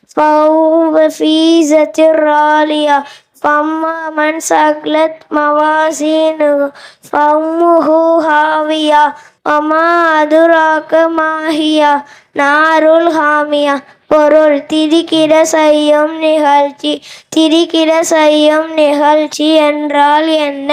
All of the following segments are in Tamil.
فهو في عيشة راضية فأما من ثقلت موازينه فأمه هاوية وما أدراك ما هي نار حامية. பொருள் திடுக்கிட செய்யும் நிகழ்ச்சி. திடுக்கிட செய்யும் நிகழ்ச்சி என்றால் என்ன?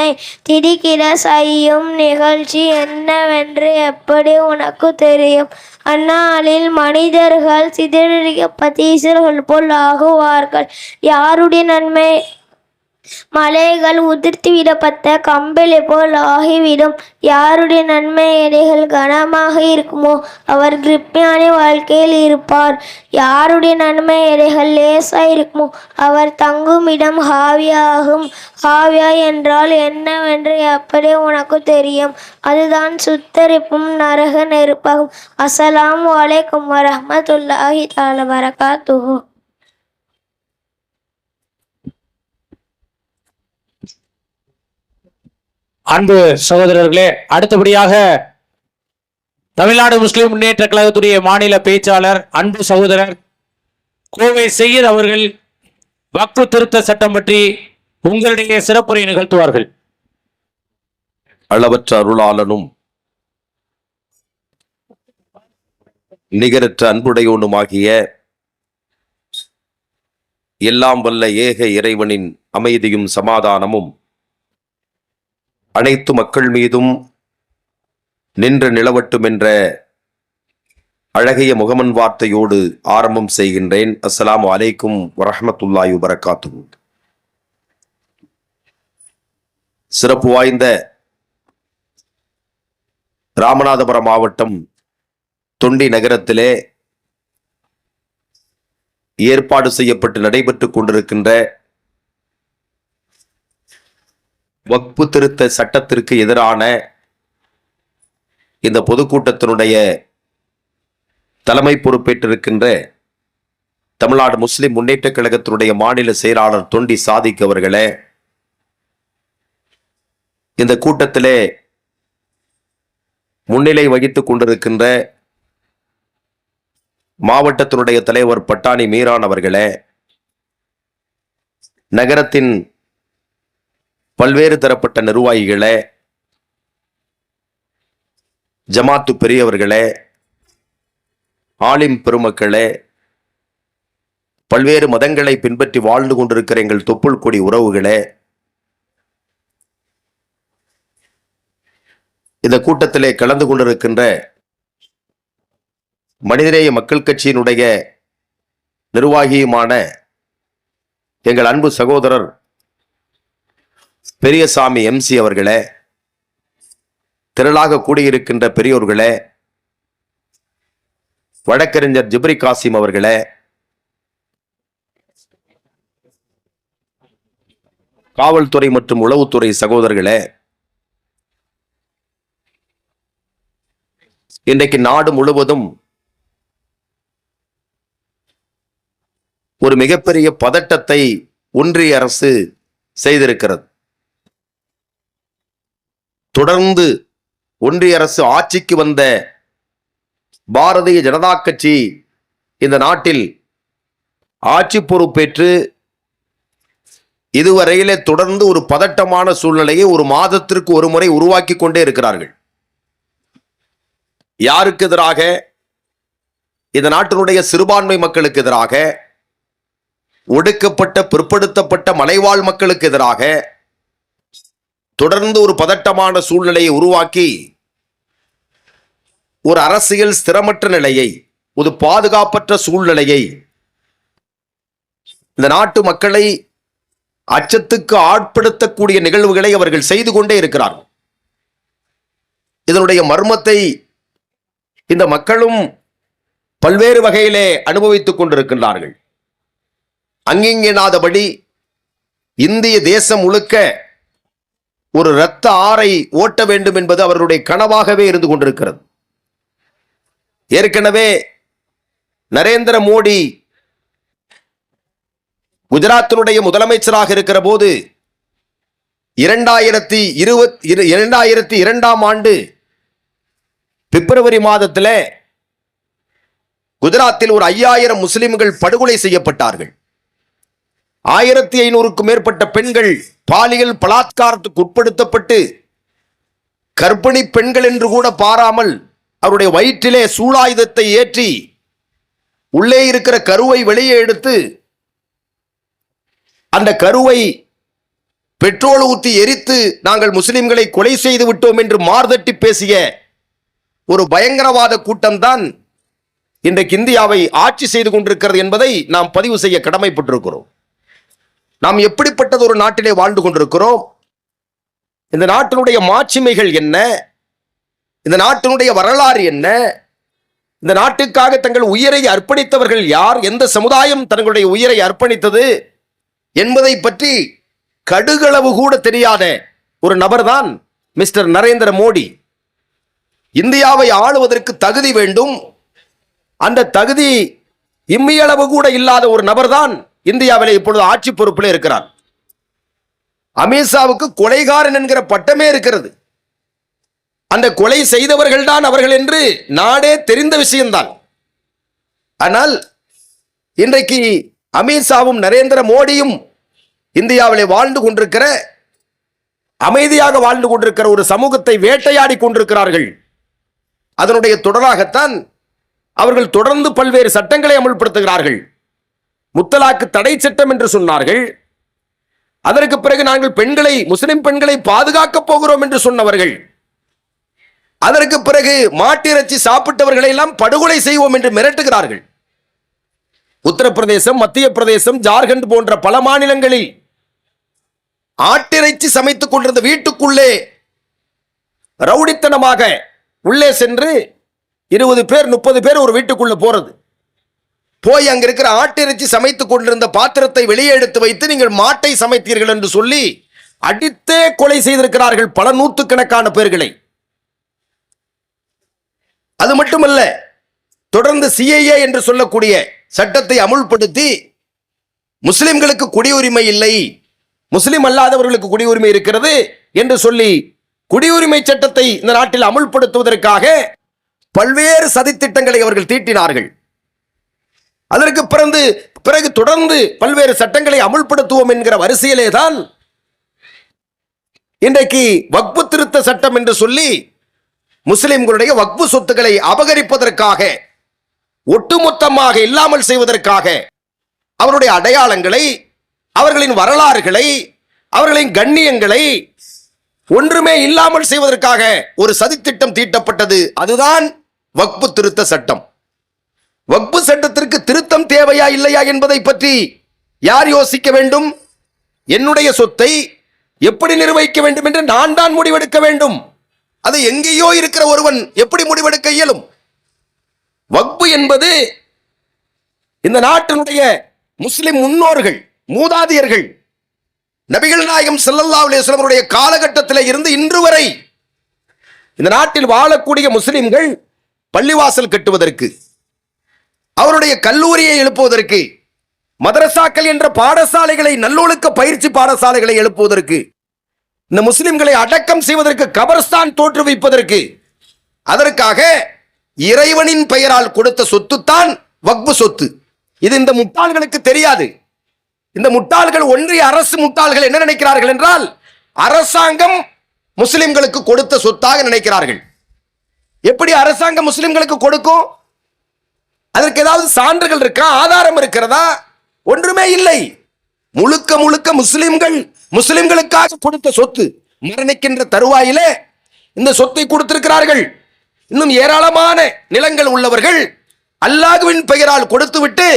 திடுக்கிட செய்யும் நிகழ்ச்சி என்னவென்று எப்படி உனக்கு தெரியும்? அந்நாளில் மனிதர்கள் சிதறடிக்கப்பட்ட போல் ஆகுவார்கள். யாருடைய நன்மை? மலைகள் உதிர்த்து விடப்பட்ட கம்பளி போல் ஆகிவிடும். யாருடைய நன்மை? எடைகள் கனமாக இருக்குமோ அவர் கிருப்பியான வாழ்க்கையில் இருப்பார். யாருடைய நன்மை? எடைகள் லேசாக இருக்குமோ அவர் தங்கும் இடம் ஹாவியாகும். ஹாவியா என்றால் என்னவென்று எப்படி உனக்கு தெரியும்? அதுதான் சுத்தரிப்பும் நரக நெருப்பாகும். அஸ்ஸலாமு அலைக்கும் வரஹ்மத்துல்லாஹி தஆலா பரகாத்துஹு. அன்பு சகோதரர்களே, அடுத்தபடியாக தமிழ்நாடு முஸ்லிம் முன்னேற்ற கழகத்துடைய மாநில பேச்சாளர் அன்பு சகோதரர் கோவை செய்யத் அவர்கள் வக்ஃபு திருத்த சட்டம் பற்றி உங்களுடைய சிறப்புரை நிகழ்த்துவார்கள். அளவற்ற அருளாளனும் நிகரற்ற அன்புடையோனுமாகிய எல்லாம் வல்ல ஏக இறைவனின் அமைதியும் சமாதானமும் அனைத்து மக்கள் மீதும் நின்று நிலவட்டும் என்ற அழகிய முகமன் வார்த்தையோடு ஆரம்பம் செய்கின்றேன். அஸ்ஸலாமு அலைக்கும் வரஹ்மத்துல்லாஹி வபரகாத்துஹு. சிறப்பு வாய்ந்த ராமநாதபுரம் மாவட்டம் தொண்டி நகரத்திலே ஏற்பாடு செய்யப்பட்டு நடைபெற்றுக் கொண்டிருக்கின்ற வக்ஃபு திருத்த சட்டத்திற்கு எதிரான இந்த பொதுக்கூட்டத்தினுடைய தலைமை பொறுப்பேற்றிருக்கின்ற தமிழ்நாடு முஸ்லிம் முன்னேற்ற கழகத்தினுடைய மாநில செயலாளர் தொண்டி சாதிக் அவர்களே, இந்த கூட்டத்திலே முன்னிலை வகித்துக் கொண்டிருக்கின்ற மாவட்டத்தினுடைய தலைவர் பட்டாணி மீரான் அவர்களே, நகரத்தின் பல்வேறு தரப்பட்ட நிர்வாகிகளே, ஜமாத்து பெரியவர்களே, ஆலிம் பெருமக்களே, பல்வேறு மதங்களை பின்பற்றி வாழ்ந்து கொண்டிருக்கிற எங்கள் தொப்புள் கொடி உறவுகளே, இந்த கூட்டத்திலே கலந்து கொண்டிருக்கின்ற மனிதநேய மக்கள் கட்சியினுடைய நிர்வாகியுமான எங்கள் அன்பு சகோதரர் பெரியசாமி எம்சி அவர்களே, திரளாக கூடியிருக்கின்ற பெரியோர்களே, வழக்கறிஞர் ஜிப்ரி காசிம் அவர்களே, காவல்துறை மற்றும் உளவுத்துறை சகோதரர்களே, இன்றைக்கு நாடு முழுவதும் ஒரு மிகப்பெரிய பதட்டத்தை ஒன்றிய அரசு செய்திருக்கிறது. தொடர்ந்து ஒன்றிய அரசு ஆட்சிக்கு வந்த பாரதிய ஜனதா கட்சி இந்த நாட்டில் ஆட்சி பொறுப்பேற்று இதுவரையிலே தொடர்ந்து ஒரு பதட்டமான சூழ்நிலையை ஒரு மாதத்திற்கு ஒரு முறை உருவாக்கி கொண்டே இருக்கிறார்கள். யாருக்கு எதிராக? இந்த நாட்டினுடைய சிறுபான்மை மக்களுக்கு எதிராக, ஒடுக்கப்பட்ட பிற்படுத்தப்பட்ட மலைவாழ் மக்களுக்கு எதிராக தொடர்ந்து ஒரு பதட்டமான சூழ்நிலையை உருவாக்கி ஒரு அரசியல் ஸ்திரமற்ற நிலையை, ஒரு பாதுகாப்பற்ற சூழ்நிலையை, இந்த நாட்டு மக்களை அச்சத்துக்கு ஆட்படுத்தக்கூடிய நிகழ்வுகளை அவர்கள் செய்து கொண்டே இருக்கிறார்கள். இதனுடைய மர்மத்தை இந்த மக்களும் பல்வேறு வகையிலே அனுபவித்துக் கொண்டிருக்கின்றார்கள். அங்கிங்கெனாதபடி இந்திய தேசம் முழுக்க ஒரு இரத்த ஆறை ஓட்ட வேண்டும் என்பது அவர்களுடைய கனவாகவே இருந்து கொண்டிருக்கிறது. ஏற்கனவே நரேந்திர மோடி குஜராத்தினுடைய முதலமைச்சராக இருக்கிற போது 2022 பிப்ரவரி மாதத்தில் குஜராத்தில் ஒரு 5000 முஸ்லிம்கள் படுகொலை செய்யப்பட்டார்கள். 1500க்கும் மேற்பட்ட பெண்கள் பாலியல் பலாத்காரத்துக்கு உட்படுத்தப்பட்டு கர்ப்பிணி பெண்கள் என்று கூட பாராமல் அவருடைய வயிற்றிலே சூலாயுதத்தை ஏற்றி உள்ளே இருக்கிற கருவை வெளியே எடுத்து அந்த கருவை பெட்ரோல் ஊற்றி எரித்து நாங்கள் முஸ்லிம்களை கொலை செய்து விட்டோம் என்று மார்தட்டி பேசிய ஒரு பயங்கரவாத கூட்டம்தான் இன்றைக்கு இந்தியாவை ஆட்சி செய்து கொண்டிருக்கிறது என்பதை நாம் பதிவு செய்ய கடமைப்பட்டிருக்கிறோம். நாம் எப்படிப்பட்டது ஒரு நாட்டிலே வாழ்ந்து கொண்டிருக்கிறோம்? இந்த நாட்டினுடைய மாட்சிமைகள் என்ன? இந்த நாட்டினுடைய வரலாறு என்ன? இந்த நாட்டுக்காக தங்கள் உயிரை அர்ப்பணித்தவர்கள் யார்? எந்த சமுதாயம் தங்களுடைய உயிரை அர்ப்பணித்தது என்பதை பற்றி கடுகளவு கூட தெரியாத ஒரு நபர்தான் மிஸ்டர் நரேந்திர மோடி. இந்தியாவை ஆளுவதற்கு தகுதி வேண்டும். அந்த தகுதி இம்மியளவு கூட இல்லாத ஒரு நபர்தான் இந்தியாவிலே இப்பொழுது ஆட்சி பொறுப்பில் இருக்கிறார். அமித்ஷாவுக்கு கொலைகாரன் என்கிற பட்டமே இருக்கிறது. அந்த கொலை செய்தவர்கள் தான் அவர்கள் என்று நாடே தெரிந்த விஷயம்தான். ஆனால் இன்றைக்கு அமித்ஷாவும் நரேந்திர மோடியும் இந்தியாவிலே வாழ்ந்து கொண்டிருக்கிற, அமைதியாக வாழ்ந்து கொண்டிருக்கிற ஒரு சமூகத்தை வேட்டையாடி கொண்டிருக்கிறார்கள். அதனுடைய தொடராகத்தான் அவர்கள் தொடர்ந்து பல்வேறு சட்டங்களை அமல்படுத்துகிறார்கள். முத்தலாக்கு தடை சட்டம் என்று சொன்னார்கள். அதற்கு பிறகு நாங்கள் பெண்களை, முஸ்லிம் பெண்களை பாதுகாக்கப் போகிறோம் என்று சொன்னவர்கள், அதற்கு பிறகு மாட்டிறைச்சி சாப்பிட்டவர்களை எல்லாம் படுகொலை செய்வோம் என்று மிரட்டுகிறார்கள். உத்தரப்பிரதேசம், மத்திய பிரதேசம், ஜார்க்கண்ட் போன்ற பல மாநிலங்களில் ஆட்டிறைச்சி சமைத்துக் கொண்டிருந்த வீட்டுக்குள்ளே ரவுடித்தனமாக உள்ளே சென்று 20 பேர் 30 பேர் ஒரு வீட்டுக்குள்ள போறது, போய் அங்க இருக்கிற ஆட்டிறைச்சி சமைத்துக் கொண்டிருந்த பாத்திரத்தை வெளியே எடுத்து வைத்து நீங்கள் மாட்டை சமைத்தீர்கள் என்று சொல்லி அடித்தே கொலை செய்திருக்கிறார்கள் பல நூற்றுக்கணக்கான பேர்களை. அது மட்டுமல்ல, தொடர்ந்து சிஏஏ என்று சொல்லக்கூடிய சட்டத்தை அமுல்படுத்தி முஸ்லிம்களுக்கு குடியுரிமை இல்லை, முஸ்லிம் அல்லாதவர்களுக்கு குடியுரிமை இருக்கிறது என்று சொல்லி குடியுரிமை சட்டத்தை இந்த நாட்டில் அமுல்படுத்துவதற்காக பல்வேறு சதித்திட்டங்களை அவர்கள் தீட்டினார்கள். அதற்கு பிறகு தொடர்ந்து பல்வேறு சட்டங்களை அமுல்படுத்துவோம் என்கிற வரிசையிலே தான் இன்றைக்கு வக்பு திருத்த சட்டம் என்று சொல்லி முஸ்லிம்களுடைய வக்பு சொத்துக்களை அபகரிப்பதற்காக, ஒட்டுமொத்தமாக இல்லாமல் செய்வதற்காக, அவருடைய அடையாளங்களை, அவர்களின் வரலாறுகளை, அவர்களின் கண்ணியங்களை ஒன்றுமே இல்லாமல் செய்வதற்காக ஒரு சதித்திட்டம் தீட்டப்பட்டது. அதுதான் வக்பு திருத்த சட்டம். வக்பு சட்டத்திற்கு திருத்தம் தேவையா இல்லையா என்பதை பற்றி யார் யோசிக்க வேண்டும்? என்னுடைய சொத்தை எப்படி நிர்வகிக்க வேண்டும் என்று நான் தான் முடிவெடுக்க வேண்டும். அது எங்கேயோ இருக்கிற ஒருவன் எப்படி முடிவெடுக்க இயலும்? வக்பு என்பது இந்த நாட்டினுடைய முஸ்லிம் முன்னோர்கள், மூதாதையர்கள், நபிகள் நாயகம் ஸல்லல்லாஹு அலைஹி வஸல்லம் அவருடைய காலகட்டத்தில் இருந்து இன்று வரை இந்த நாட்டில் வாழக்கூடிய முஸ்லிம்கள் பள்ளிவாசல் கட்டுவதற்கு, அவருடைய கல்லூரியை எழுப்புவதற்கு, மதரசாக்கள் என்ற பாடசாலைகளை, நல்லொழுக்க பயிற்சி பாடசாலைகளை எழுப்புவதற்கு, இந்த முஸ்லிம்களை அடக்கம் செய்வதற்கு கபர்ஸ்தான் தோற்றுவிப்பதற்கு, அதற்காக இறைவனின் பெயரால் கொடுத்த சொத்து தான் வக்பு சொத்து. இது இந்த முட்டாள்களுக்கு தெரியாது. இந்த முட்டாள்கள், ஒன்றிய அரசு முட்டாள்கள் என்ன நினைக்கிறார்கள் என்றால், அரசாங்கம் முஸ்லிம்களுக்கு கொடுத்த சொத்தாக நினைக்கிறார்கள். எப்படி அரசாங்கம் முஸ்லிம்களுக்கு கொடுக்கும்? அதற்கு ஏதாவது சான்றுகள் இருக்கா? ஆதாரம் இருக்கிறதா? ஒன்றுமே இல்லை. முழுக்க முழுக்க முஸ்லிம்களுக்காக கொடுத்த சொத்து. மரணிக்கின்ற தருவாயிலே இந்த சொத்தை கொடுத்திருக்கிறார்கள். இன்னும் ஏராளமான நிலங்கள் உள்ளவர்கள் அல்லாஹ்வின் பெயரால் கொடுத்துவிட்டு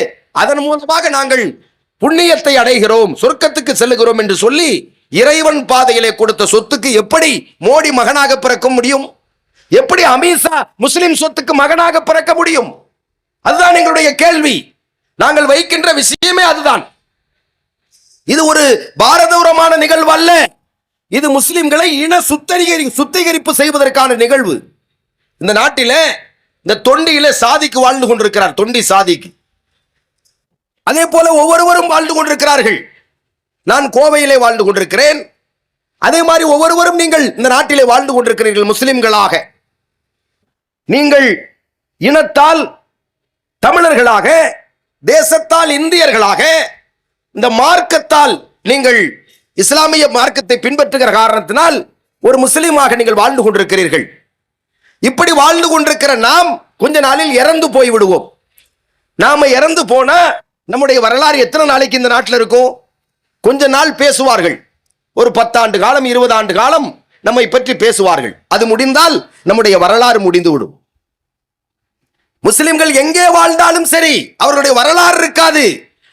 அதன் மூலமாக நாங்கள் புண்ணியத்தை அடைகிறோம், சொர்க்கத்துக்கு செல்லுகிறோம் என்று சொல்லி இறைவன் பாதையிலே கொடுத்த சொத்துக்கு எப்படி மோடி மகனாக பிறக்க முடியும்? எப்படி அமித்ஷா முஸ்லிம் சொத்துக்கு மகனாக பிறக்க முடியும்? அதுதான் எங்களுடைய கேள்வி. நாங்கள் வைக்கின்ற விஷயமே அதுதான். இது ஒரு பாரதூரமான நிகழ்வு அல்ல. இது முஸ்லிம்களை இன சுத்திகரிப்பு செய்வதற்கான நிகழ்வு. இந்த நாட்டிலே, இந்த தொண்டியிலே சாதிக்கு வாழ்ந்து கொண்டிருக்கிறார், தொண்டி சாதிக்கு. அதே போல ஒவ்வொருவரும் வாழ்ந்து கொண்டிருக்கிறார்கள். நான் கோவையிலே வாழ்ந்து கொண்டிருக்கிறேன். அதே மாதிரி ஒவ்வொருவரும் நீங்கள் இந்த நாட்டிலே வாழ்ந்து கொண்டிருக்கிறீர்கள் முஸ்லிம்களாக. நீங்கள் இனத்தால் தமிழர்களாக, தேசத்தால் இந்தியர்களாக, இந்த மார்க்கத்தால் நீங்கள் இஸ்லாமிய மார்க்கத்தை பின்பற்றுகிற காரணத்தினால் ஒரு முஸ்லீமாக நீங்கள் வாழ்ந்து கொண்டிருக்கிறீர்கள். இப்படி வாழ்ந்து கொண்டிருக்கிற நாம் கொஞ்ச நாளில் இறந்து போய் விடுவோம். நாம இறந்து போனா நம்முடைய வரலாறு எத்தனை நாளைக்கு இந்த நாட்டில் இருக்கும்? கொஞ்ச நாள் பேசுவார்கள். ஒரு 10 ஆண்டு காலம், 20 ஆண்டு காலம் நம்மை பற்றி பேசுவார்கள். அது முடிந்தால் நம்முடைய வரலாறு முடிந்துவிடும். முஸ்லிம்கள் எங்கே வாழ்ந்தாலும் சரி, அவர்களுடைய வரலாறு இருக்காது.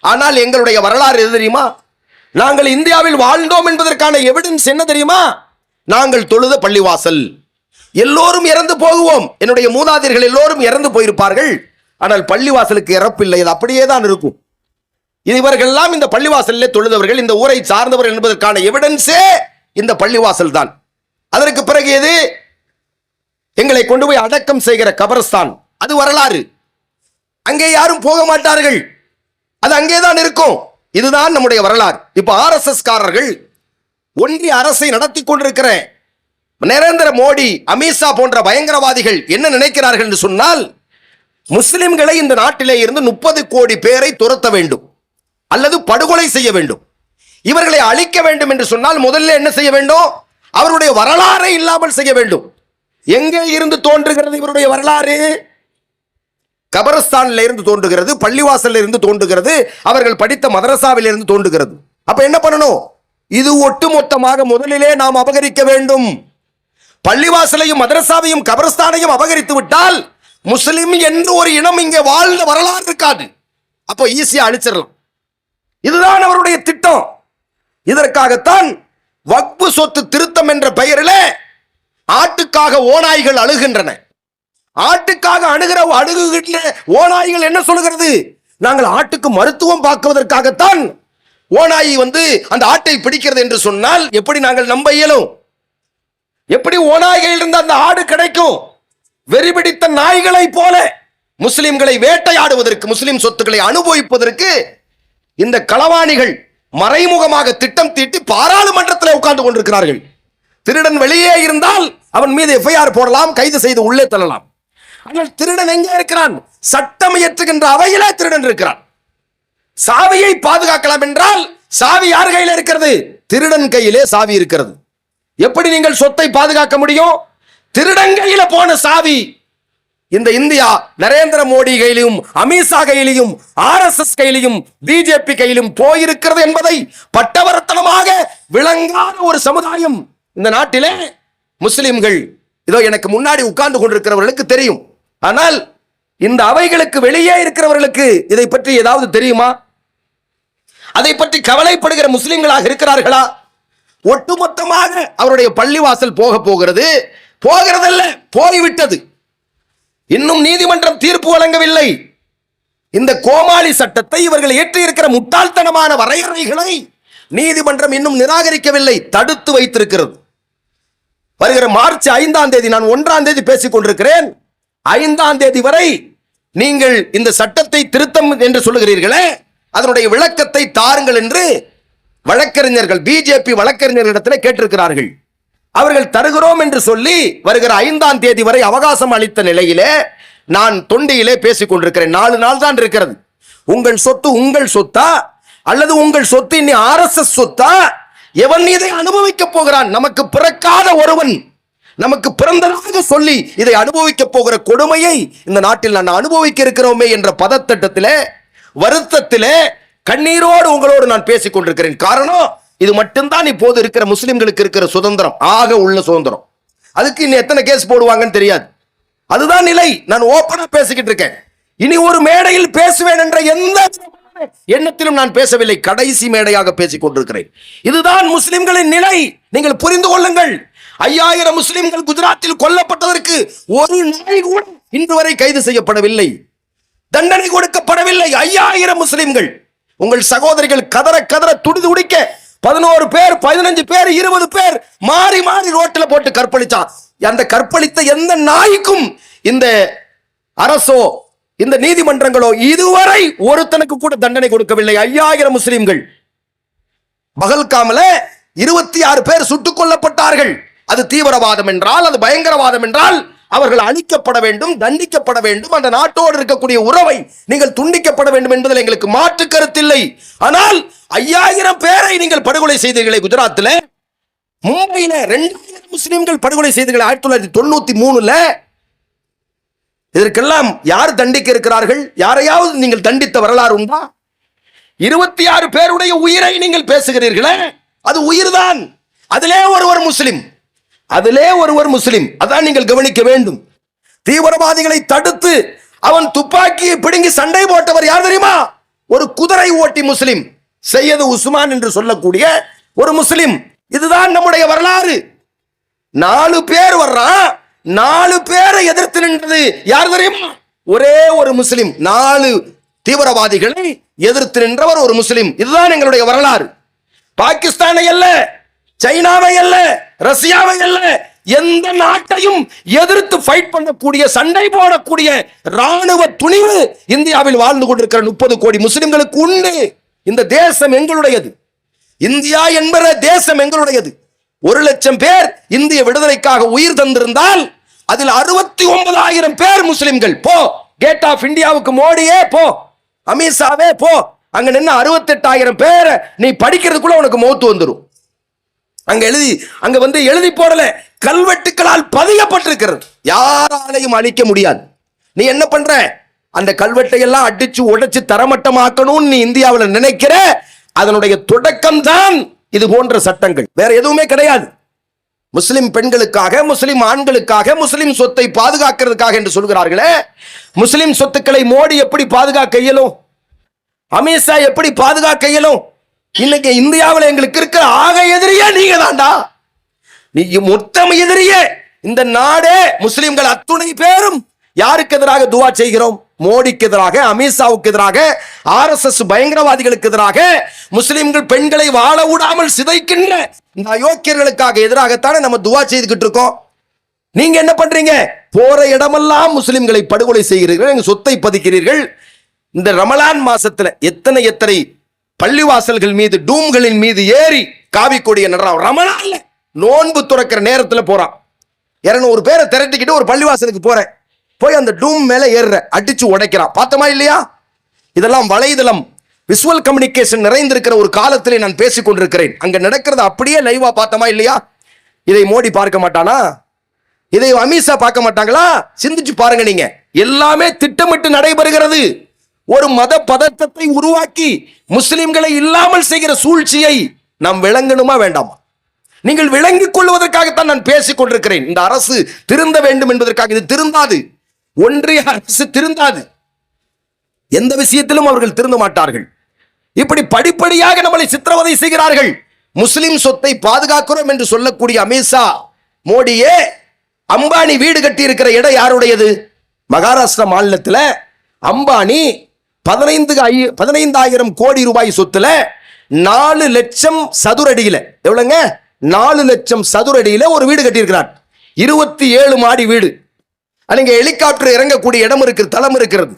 ஆனால் எங்களுடைய வரலாறு எது தெரியுமா? நாங்கள் இந்தியாவில் வாழ்ந்தோம் என்பதற்கான எவிடன்ஸ் என்ன தெரியுமா? நாங்கள் தொழுத பள்ளிவாசல். எல்லோரும் இறந்து போகுவோம். என்னுடைய மூதாதையர்கள் எல்லோரும் இறந்து போயிருப்பார்கள். ஆனால் பள்ளிவாசலுக்கு இறப்பில்லை. அது அப்படியே தான் இருக்கும். இவர்கள் எல்லாம் இந்த பள்ளிவாசலில் தொழுதவர்கள், இந்த ஊரை சார்ந்தவர் என்பதற்கான எவிடன்ஸே இந்த பள்ளிவாசல் தான். அதற்கு பிறகு எது? எங்களை கொண்டு போய் அடக்கம் செய்கிற கபரஸ்தான். அது வரலாறு. அங்கே யாரும் போக மாட்டார்கள். அது அங்கேதான் இருக்கும். இதுதான் நம்முடைய வரலாறு. இப்ப RSS காரர்கள், ஒன்றிய அரசை நடத்தி கொண்டிருக்கிற நரேந்திர மோடி, அமித்ஷா போன்ற பயங்கரவாதிகள் என்ன நினைக்கிறார்கள் என்று சொன்னால், முஸ்லிம்களை இந்த நாட்டிலே இருந்து 30 கோடி பேரை துரத்த வேண்டும் அல்லது படுகொலை செய்ய வேண்டும். இவர்களை அழிக்க வேண்டும் என்று சொன்னால் முதல்ல என்ன செய்ய வேண்டும்? அவருடைய வரலாறை இல்லாமல் செய்ய வேண்டும். எங்கே இருந்து தோன்றுகிறது இவருடைய வரலாறு? கபரஸ்தானில் இருந்து தோன்றுகிறது, பள்ளிவாசலில் இருந்து தோன்றுகிறது, அவர்கள் படித்த மதரசாவில் இருந்து தோன்றுகிறது. அப்ப என்ன பண்ணணும்? இது ஒட்டுமொத்தமாக முதலிலே நாம் அபகரிக்க வேண்டும். பள்ளிவாசலையும் மதரசாவையும் கபரஸ்தானையும் அபகரித்து விட்டால் முஸ்லிம் என்று ஒரு இனம் இங்கே வாழ்ந்த வரலாறு இருக்காது. அப்போ ஈஸியா அழிச்சிடலாம். இதுதான் அவருடைய திட்டம். இதற்காகத்தான் வக்பு சொத்து திருத்தம் என்ற பெயரிலே ஆட்டுக்காக ஓநாய்கள் அழுகின்றன. ஆட்டுக்காக அழுகுகின்ற ஓநாய்கள் என்ன சொல்லுகிறது? நாங்கள் ஆட்டுக்கு மருத்துவம் பார்க்குவதற்காகத்தான் ஓநாய் அந்த ஆட்டை பிடிக்கிறது என்று சொன்னால் எப்படி நாங்கள் நம்ப இயலும்? எப்படி ஓநாய்கள் இருந்த அந்த ஆடு கிடைக்கும்? வெறிபிடித்த நாய்களை போல முஸ்லிம்களை வேட்டையாடுவதற்கு, முஸ்லிம் சொத்துக்களை அனுபவிப்பதற்கு இந்த களவாணிகள் மறைமுகமாக திட்டம் தீட்டி பாராளுமன்றத்தில் உட்கார்ந்து கொண்டிருக்கிறார்கள். திருடன் வெளியே இருந்தால் அவன் மீது FIR போடலாம், கைது செய்து உள்ளே தள்ளலாம். ஆனால் திருடன் எங்கே இருக்கிறான்? சட்டம் இயற்றுகின்ற அவையிலே திருடன் இருக்கிறான். சாவியை பாதுகாக்கலாம் என்றால் சாவி யார் கையில் இருக்கிறது? திருடன் கையிலே சாவி இருக்கிறது. எப்படி நீங்கள் சொத்தை பாதுகாக்க முடியும்? திருடன் கையில போன சாவி இந்த இந்தியா நரேந்திர மோடி கையிலும், அமித்ஷா கையிலும், RSS கையிலும், BJP கையிலும் போயிருக்கிறது என்பதை பட்டவர்த்தனமாக விளங்காத ஒரு சமுதாயம் இந்த நாட்டிலே முஸ்லிம்கள், இதோ எனக்கு முன்னாடி உட்கார்ந்து கொண்டிருக்கிறவர்களுக்கு தெரியும். ஆனால் இந்த அவைகளுக்கு வெளியே இருக்கிறவர்களுக்கு இதை பற்றி ஏதாவது தெரியுமா? அதை பற்றி கவலைப்படுகிற முஸ்லிம்களாக இருக்கிறார்களா? ஒட்டுமொத்தமாக அவருடைய பள்ளிவாசல் போகிறதல்ல, போய்விட்டது. இன்னும் நீதிமன்றம் தீர்ப்பு வழங்கவில்லை. இந்த கோமாளி சட்டத்தை இவர்கள் ஏற்றியிருக்கிற முட்டாள்தனமான வரையறைகளை நீதிமன்றம் இன்னும் நிராகரிக்கவில்லை, தடுத்து வைத்திருக்கிறது. வருகிற மார்ச் 5ஆம் தேதி, நான் 1ஆம் தேதி பேசிக் கொண்டிருக்கிறேன், 5ஆம் தேதி வரை நீங்கள் இந்த சட்டத்தை திருத்தம் என்று சொல்லுகிறீர்களே, அதனுடைய விளக்கத்தை தாருங்கள் என்று வழக்கறிஞர்கள், BJP வழக்கறிஞர்களிடத்தில் கேட்டிருக்கிறார்கள். அவர்கள் தருகிறோம் என்று சொல்லி வருகிற 5ஆம் தேதி வரை அவகாசம் அளித்த நிலையிலே நான் தொண்டியிலே பேசிக் கொண்டிருக்கிறேன். 4 நாள் தான் இருக்கிறது. உங்கள் சொத்து உங்கள் சொத்தா அல்லது உங்கள் சொத்து இனி RSS சொத்தா? எவன் இதை அனுபவிக்க போகிறான்? நமக்கு பிறக்காத ஒருவன் நமக்கு பிறந்ததாக சொல்லி இதை அனுபவிக்க போகிற கொடுமையை இந்த நாட்டில் நான் அனுபவிக்க இருக்கிறோமே என்ற பதத்தட்டத்திலே, வருத்தத்திலே, கண்ணீரோடு உங்களோடு நான் பேசிக் கொண்டிருக்கிறேன். காரணம், இது மட்டும்தான் இப்போது இருக்கிற முஸ்லிம்களுக்கு இருக்கிற சுதந்திரம், ஆக உள்ள சுதந்திரம். அதுக்கு இன்னும் எத்தனை கேஸ் போடுவாங்கன்னு தெரியாது. அதுதான் நிலை. நான் ஓப்பனா பேசிக்கிட்டு இருக்கேன். இனி ஒரு மேடையில் பேசுவேன் என்ற எந்த எண்ணத்திலும் நான் பேசவில்லை. கடைசி மேடையாக பேசிக் கொண்டிருக்கிறேன். இதுதான் முஸ்லிம்களின் நிலை. நீங்கள் புரிந்து கொள்ளுங்கள். 5000 முஸ்லிம்கள் குஜராத்தில் கொல்லப்பட்டதற்கு ஒரு நாய் கூட இன்று வரை கைது செய்யப்படவில்லை, தண்டனை கொடுக்கப்படவில்லை. 5000 முஸ்லிம்கள். உங்கள் சகோதரிகள் கதற கதற துடிது உடிக்க 11 பேர், 15 பேர், 20 பேர் மாறி மாறி ரோட்டில் போட்டு கற்பழிச்சான். அந்த கற்பழித்த எந்த நாய்க்கும் இந்த அரசோ இந்த நீதிமன்றங்களோ இதுவரை ஒருத்தனுக்கு கூட தண்டனை கொடுக்கவில்லை. 5000 முஸ்லிம்கள். பகல்காமில் 26 பேர் சுட்டுக் கொல்லப்பட்டார்கள். அது தீவிரவாதம் என்றால், அது பயங்கரவாதம் என்றால் அவர்கள் அழிக்கப்பட வேண்டும், தண்டிக்கப்பட வேண்டும், அந்த நாட்டோடு இருக்கக்கூடிய உறவை நீங்கள் துண்டிக்கப்பட வேண்டும் என்பதில் எங்களுக்கு மாற்று கருத்தில்லை. ஆனால் 5000 பேரை நீங்கள் படுகொலை செய்தீர்களே குஜராத்தில், மும்பையில 2000 முஸ்லிம்கள் படுகொலை செய்தீர்கள் 1993. இதற்கெல்லாம் யார் தண்டிக்க இருக்கிறார்கள்? யாரையாவது நீங்கள் தண்டித்த வரலாறு உண்டா? 26 பேருடைய உயிரை நீங்கள் பேசுகிறீர்களே, அது உயிர்தான். அதிலே ஒருவர் முஸ்லிம், அதிலே ஒருவர் முஸ்லிம். அதான் நீங்கள் கவனிக்க வேண்டும். தீவிரவாதிகளை தடுத்து அவன் துப்பாக்கியை பிடுங்கி சண்டை போட்டவர் யார் தெரியுமா? ஒரு குதிரை ஓட்டி முஸ்லிம், சையது உஸ்மான் என்று சொல்லக்கூடிய ஒரு முஸ்லிம். இதுதான் நம்முடைய வரலாறு. 4 பேர் வர்றான், 4 பேரை எதிர்த்து நின்றது யார் தெரியுமா? ஒரே ஒரு முஸ்லிம். 4 தீவிரவாதிகளை எதிர்த்து நின்றவர் ஒரு முஸ்லிம். இதுதான் எங்களுடைய வரலாறு. பாகிஸ்தானை அல்ல, சைனாவை அல்ல, ரஷ்யாவை அல்ல, எந்த நாட்டையும் எதிர்த்து ஃபைட் பண்ணக்கூடிய, சண்டை போடக்கூடிய ராணுவ துணிவு இந்தியாவில் வாழ்ந்து கொண்டிருக்கிற 30 கோடி முஸ்லிம்களுக்கு உண்டு. இந்த தேசம் எங்களுடையது. இந்தியா என்பற தேசம் எங்களுடையது. 1,00,000 பேர் இந்திய விடுதலைக்காக உயிர் தந்திருந்தால் அதில் 69,000 பேர் முஸ்லிம்கள். போ, கேட் ஆஃப் இந்தியாவுக்கு மோடியே போ, அமித்ஷாவே போ, அங்க நின்று 68,000 பேரை நீ படிக்கிறதுக்குள்ள உனக்கு மௌத்து வந்துடும். அங்க எழுதி போடல, கல்வெட்டுகளால் பதியப்பட்டிருக்கிறது. யாராலையும் அழிக்க முடியாது. நீ என்ன பண்ற? அந்த கல்வெட்டை எல்லாம் அடிச்சு உடைச்சு தரமட்டமாக்கணும்னு நீ இந்தியாவில் நினைக்கிற. அதனுடைய தொடக்கம் தான் இது போன்ற சட்டங்கள், வேற எதுவுமே கிடையாது. முஸ்லிம் பெண்களுக்காக, முஸ்லிம் ஆண்களுக்காக, முஸ்லிம் சொத்தை பாதுகாக்கிறதுக்காக என்று சொல்கிறார்களே, முஸ்லிம் சொத்துக்களை மோடி எப்படி பாதுகாக்க இயலும்? அமித்ஷா எப்படி பாதுகாக்க இயலும்? இன்னைக்கு இந்தியாவில் எங்களுக்கு இருக்கிற ஆக எதிரியே நீங்க தான்டா. நீ மொத்தம் எதிரியே. இந்த நாடே முஸ்லிம்கள் அத்துணை பேரும் யாருக்கு எதிராக துவா செய்கிறோம்? மோடிக்கு எதிராக, அமித்ஷாவுக்கு எதிராக, RSS பயங்கரவாதிகளுக்கு எதிராக, முஸ்லிம்கள் பெண்களை வாழ விடாமல் சிதைக்கின்ற இந்த அயோக்கியர்களுக்காக எதிராகத்தானே நம்ம துவா செய்துகிட்டு இருக்கோம். நீங்க என்ன பண்றீங்க? போற இடமெல்லாம் முஸ்லிம்களை படுகொலை செய்கிறீர்கள், எங்க சொத்தை பதிக்கிறீர்கள். இந்த ரமலான் மாசத்துல எத்தனை பள்ளிவாசல்கள் மீது, டூம்களின் மீது ஏறி காவி கொடியை நடுறான். ரமலான்ல நோன்பு துறக்கிற நேரத்துல போறான். 200 பேரை திரட்டிக்கிட்டு ஒரு பள்ளிவாசலுக்கு போறேன், போய் அந்த டூம் மேல ஏறுற, அடிச்சு உடைக்கிறான். பார்த்தமா இல்லையா? இதெல்லாம் வலைதளம், விசுவல் கம்யூனிகேஷன் நிறைந்திருக்கிற ஒரு காலத்திலே நான் பேசிக் கொண்டிருக்கிறேன். அங்க நடக்கிறது அப்படியே லைவா பார்த்தமா இல்லையா? இதை மோடி பார்க்க மாட்டானா? இதை அமித்ஷா பார்க்க மாட்டாங்களா? சிந்திச்சு பாருங்க. நீங்க எல்லாமே திட்டமிட்டு நடைபெறுகிறது. ஒரு மத பதட்டத்தை உருவாக்கி முஸ்லிம்களை இல்லாமல் செய்கிற சூழ்ச்சியை நாம் விளங்கணுமா வேண்டாமா? நீங்கள் விளங்கிக் கொள்வதற்காகத்தான் நான் பேசிக் கொண்டிருக்கிறேன். இந்த அரசு திருந்த வேண்டும் என்பதற்காக. இது திருந்தாது. ஒன்றிய அரசு திருந்தாது. எந்த விஷயத்திலும் அவர்கள் திருந்த மாட்டார்கள். இப்படி படிப்படியாக நம்மளை சித்திரவதை செய்கிறார்கள். முஸ்லிம் சொத்தை பாதுகாக்கிறோம் என்று சொல்லக்கூடிய அமித்ஷா, மோடியே, அம்பானி வீடு கட்டி இருக்கிற இடம் யாருடையது? மகாராஷ்டிரா மாநிலத்தில் அம்பானி 15,000 கோடி ரூபாய் சொத்துல 4 லட்சம் சதுரடியில, எவ்வளவுங்க? 4 லட்சம் சதுரடியில ஒரு வீடு கட்டியிருக்கிறார். 27 மாடி வீடு. அங்க ஹெலிகாப்டர் இறங்கக்கூடிய இடம் இருக்கு, தளம் இருக்கிறது.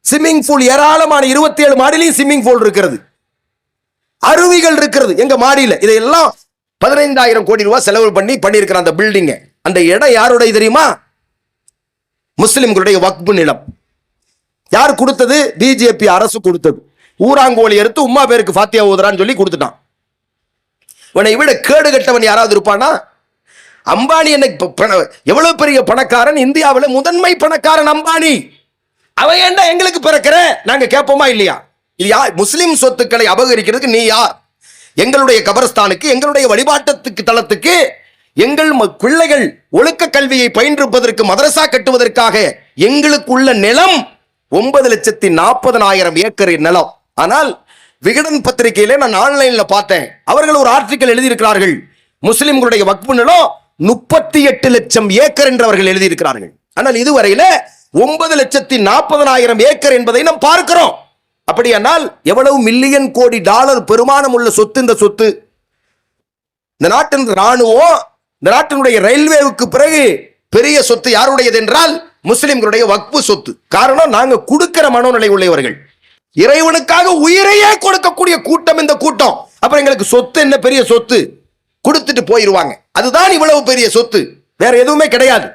ஸ்விம்மிங் பூல் ஏராளமான 27 மாடியிலையும் ஸ்விம்மிங் பூல் இருக்கிறது. அருவிகள் இருக்கிறது எங்க மாடியில. இதெல்லாம் 15,000 கோடி ரூபாய் செலவு பண்ணியிருக்கிற அந்த பில்டிங். அந்த இடம் யாருடைய தெரியுமா? முஸ்லிம்களுடைய வக்பு நிலம். யார் கொடுத்தது? பிஜேபி அரசு கொடுத்தது. ஊராங்கோலி எடுத்து உம்மா பேருக்கு ஃபாத்தியா ஓதுறான்னு சொல்லி கொடுத்துட்டான். உன்னை விட கேடு கட்டவன் யாராவது இருப்பானா? அம்பானி எவ்வளவு பெரிய பணக்காரன், இந்தியாவில் முதன்மை பணக்காரன் அம்பானி. அவன் ஏண்டா எங்களுக்கு பிறக்கிற நாங்க கேட்போமா இல்லையா? இது யார்? முஸ்லிம் சொத்துக்களை அபகரிக்கிறதுக்கு நீ யார்? எங்களுடைய கபரஸ்தானுக்கு, எங்களுடைய வழிபாட்டத்துக்கு தளத்துக்கு, எங்கள் பிள்ளைகள் ஒழுக்க கல்வியை பயின்றிருப்பதற்கு, மதரசா கட்டுவதற்காக எங்களுக்குள்ள நிலம் 9,40,000 ஏக்கர் நிலம். ஆனால் விகடன் பத்திரிகையில நான் ஆன்லைன்ல பார்த்தேன், அவர்கள் ஒரு ஆர்டிக்கல் எழுதியிருக்கிறார்கள். முஸ்லிம்களுடைய வக்பு நிலம் 38 லட்சம் ஏக்கர் என்று அவர்கள் எழுதியிருக்கிறார்கள். ஆனால் இதுவரையில 9,40,000 ஏக்கர் என்பதை நாம் பார்க்கிறோம். அப்படியானால் எவ்வளவு மில்லியன் கோடி டாலர் பெருமானம் உள்ள சொத்து இந்த சொத்து? இந்த நாட்டின் ராணுவம், இந்த நாட்டினுடைய ரயில்வேவுக்கு பிறகு பெரிய சொத்து யாருடையது என்றால் முஸ்லிம்களுடைய வக்பு சொத்து. காரணம், நாங்க கொடுக்கிற மனோநிலை உள்ளவர்கள், இறைவனுக்காக உயிரையே கொடுக்கக்கூடிய கூட்டம் இந்த கூட்டம். அப்புறம் எங்களுக்கு சொத்து என்ன பெரிய சொத்து? கொடுத்துட்டு போயிருவாங்க. அதுதான் இவ்வளவு பெரிய சொத்து, வேற எதுவுமே கிடையாது.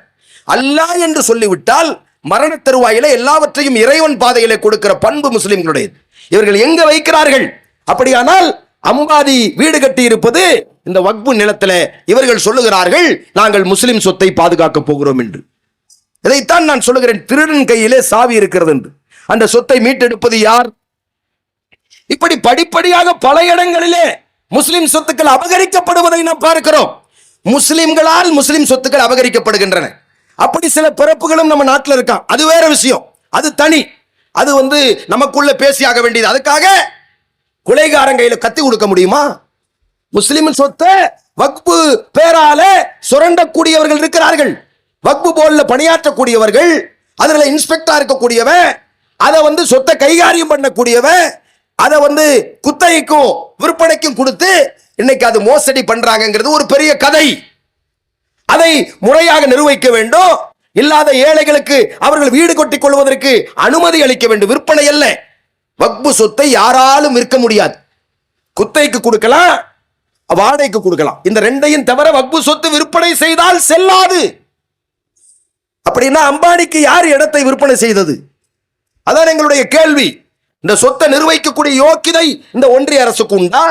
அல்லாஹ் என்று சொல்லிவிட்டால் மரண தருவாயில எல்லாவற்றையும் இறைவன் பாதையிலே கொடுக்கிற பண்பு முஸ்லிம்களுடைய. இவர்கள் எங்க வைக்கிறார்கள்? அப்படியானால் அம்பாதி வீடு கட்டி இருப்பது இந்த வக்பு நிலத்தில். இவர்கள் சொல்லுகிறார்கள் நாங்கள் முஸ்லிம் சொத்தை பாதுகாக்க போகிறோம் என்று. இதைத்தான் நான் சொல்லுகிறேன், திருடன் கையிலே சாவி இருக்கிறது என்று. அந்த சொத்தை மீட்டெடுப்பது யார்? இப்படி படிப்படியாக பல இடங்களிலே முஸ்லிம் சொத்துக்கள் அபகரிக்கப்படுவதை நாம் பார்க்கிறோம். முஸ்லிம்களால் முஸ்லிம் சொத்துக்கள் அபகரிக்கப்படுகின்றன. அப்படி சில பிறப்புகளும் நம்ம நாட்டில் இருக்கான். அது வேற விஷயம், அது தனி. அது நமக்குள்ள பேசியாக வேண்டியது. அதுக்காக கொலைகாரன் கையில கத்தி கொடுக்க முடியுமா? முஸ்லிம் சொத்தை வக்பு பேரால சுரண்டக்கூடியவர்கள் இருக்கிறார்கள். வக்பு போர்டுல பணியாற்றக்கூடியவர்கள், அதுல இன்ஸ்பெக்டரா இருக்கக்கூடியவன், அதை சொத்தை கைகாரியம் பண்ணக்கூடியவன், அதை குத்தகைக்கும் விற்பனைக்கும் கொடுத்து இன்னைக்கு அது மோசடி பண்றாங்கிறது ஒரு பெரிய கதை. அதை முறையாக நிர்வகிக்க வேண்டும். இல்லாத ஏழைகளுக்கு அவர்கள் வீடு கட்டிக் கொள்வதற்கு அனுமதி அளிக்க வேண்டும். விற்பனை அல்ல. வக்பு சொத்தை யாராலும் விற்க முடியாது. குத்தகைக்கு கொடுக்கலாம், வாடகைக்கு கொடுக்கலாம். இந்த ரெண்டையும் தவிர வக்பு சொத்து விற்பனை செய்தால் செல்லாது. அப்படின்னா அம்பானிக்கு யார் இடத்தை விற்பனை செய்தது? அதான் எங்களுடைய கேள்வி. இந்த சொத்தை நிர்வகிக்கக்கூடிய யோக்கியதை இந்த ஒன்றிய அரசுக்கு உண்டா?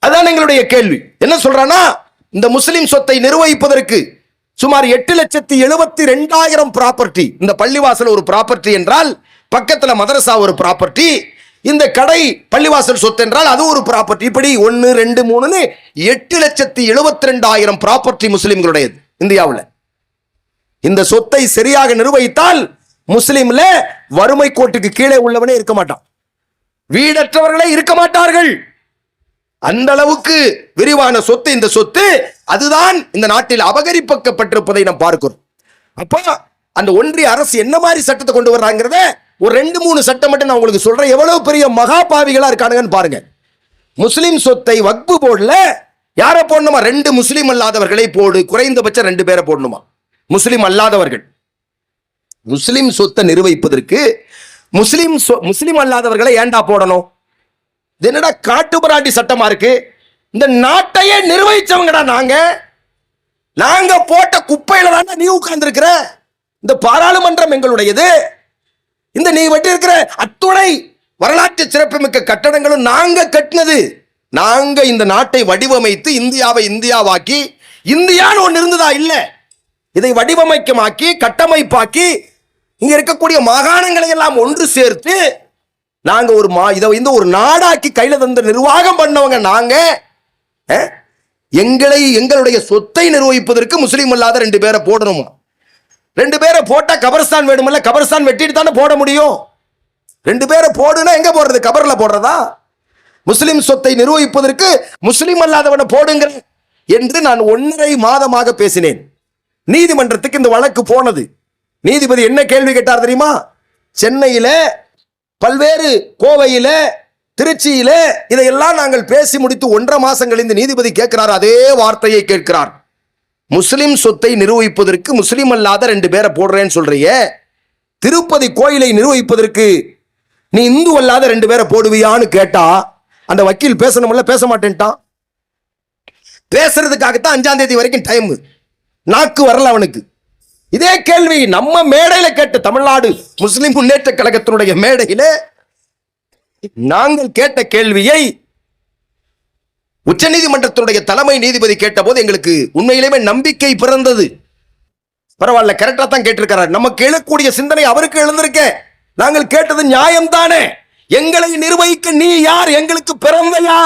அதான் எங்களுடைய கேள்வி. என்ன சொல்றானா, இந்த முஸ்லிம் சொத்தை நிர்வகிப்பதற்கு சுமார் 8,72,000 ப்ராப்பர்ட்டி. இந்த பள்ளிவாசல் ஒரு ப்ராப்பர்ட்டி என்றால் பக்கத்துல மதரசா ஒரு ப்ராப்பர்ட்டி, இந்த கடை பள்ளிவாசல் சொத்து என்றால் அது ஒரு ப்ராப்பர்ட்டி. இப்படி 1, 2, 3 8,72,000 ப்ராப்பர்ட்டி முஸ்லிம்களுடையது இந்தியாவில். இந்த சொத்தை சரியாக நிர்வகித்தால் முஸ்லிம்ல வறுமை கோட்டுக்கு கீழே உள்ளவனே இருக்க மாட்டான், வீடற்றவர்களே இருக்க மாட்டார்கள். அந்த அளவுக்கு விரிவான சொத்து இந்த சொத்து. அதுதான் இந்த நாட்டில் அபகரிக்கப்பட்டிருப்பதை நாம் பார்க்கிறோம். அப்போ அந்த ஒன்றிய அரசு என்ன மாதிரி சட்டத்தை கொண்டு வர்றாங்கிறத ஒரு 2-3 சட்டம் மட்டும் நான் உங்களுக்கு சொல்றேன். எவ்வளவு பெரிய மகா பாவிகளா இருக்கானுங்கன்னு பாருங்க. முஸ்லிம் சொத்தை வக்பு போர்டுல யாரை போடணுமா? 2 முஸ்லிம் அல்லாதவர்களை போடு. குறைந்தபட்சம் 2 பேரை போடணுமா? முஸ்லிம் அல்லாதவர்கள். முஸ்லிம் சொத்தை நிர்வகிப்பதற்கு முஸ்லிம் அல்லாதவர்களை ஏண்டா போடணும்? என்னடா காட்டுபராட்டி சட்டமா இருக்கு? இந்த நாட்டையே நிர்வகிச்சவங்கடா நாங்க போட்ட குப்பையில தான் நீ உட்கார்ந்து இருக்கிற. இந்த பாராளுமன்றம் எங்களுடையது. இந்த நீ வெட்டி இருக்கிற அத்துணை வரலாற்று சிறப்புமிக்க கட்டடங்களும் நாங்க கட்டினது. நாங்க இந்த நாட்டை வடிவமைத்து இந்தியாவை இந்தியாவாக்கி, இந்தியான்னு ஒன்று இருந்ததா? இல்ல. இதை வடிவமைக்கமாக்கி கட்டமைப்பாக்கி இங்க இருக்கக்கூடிய மாகாணங்களை எல்லாம் ஒன்று சேர்த்து நாங்க ஒரு நாடாக்கி கையில தந்த நிர்வாகம் பண்ணவங்க நாங்க. எங்களுடைய சொத்தை நிர்வகிப்பதற்கு முஸ்லீம் அல்லாத 2 பேரை போடணுமா? 2 பேரை போட்டா கபர்ஸ்தான் வேணுமல்ல? கபர்ஸ்தான் வெட்டிட்டு தானே போட முடியும். 2 பேரை போடுனா எங்க போடுறது? கபர்ல போடுறதா? முஸ்லிம் சொத்தை நிர்வகிப்பதற்கு முஸ்லிம் அல்லாதவனை போடுங்க என்று நான் 1.5 மாதமாக பேசினேன். நீதிமன்றத்துக்கு இந்த வழக்கு போனது. நீதிபதி என்ன கேள்வி கேட்டார் தெரியுமா? சென்னையில, பல்வேறு கோவையில, திருச்சியில இதையெல்லாம் நாங்கள் பேசி முடித்து 1.5 மாசம் கழிந்து நீதிபதி கேட்கிறார், அதே வார்த்தையை கேட்கிறார். முஸ்லிம் சொத்தை நிர்வகிப்பதற்கு முஸ்லிம் அல்லாத 2 பேரை போடுறேன்னு சொல்றிய, திருப்பதி கோயிலை நிர்வகிப்பதற்கு நீ இந்து அல்லாத 2 பேரை போடுவியான்னு கேட்டா அந்த வக்கீல் பேசணும்ல, பேச மாட்டேன்ட்டான். பேசுறதுக்காகத்தான் 5ஆம் தேதி வரைக்கும் டைம். நாக்கு வரல அவனுக்கு. இதே கேள்வி நம்ம மேடையில கேட்ட, தமிழ்நாடு முஸ்லிம் முன்னேற்ற கழகத்தினுடைய மேடையில நாங்கள் கேட்ட கேள்வியை உச்சநீதிமன்றத்தினுடைய தலைமை நீதிபதி கேட்ட போது எங்களுக்கு உண்மையிலேயே நம்பிக்கை பிறந்தது. பரவாயில்ல, கரெக்டா தான் கேட்டிருக்கிறார். நமக்கு எழக்கூடிய சிந்தனை அவருக்கு எழுந்திருக்க. நாங்கள் கேட்டது நியாயம் தானே. எங்களை நிர்வகிக்க நீ யார்? எங்களுக்கு பிறந்தையா?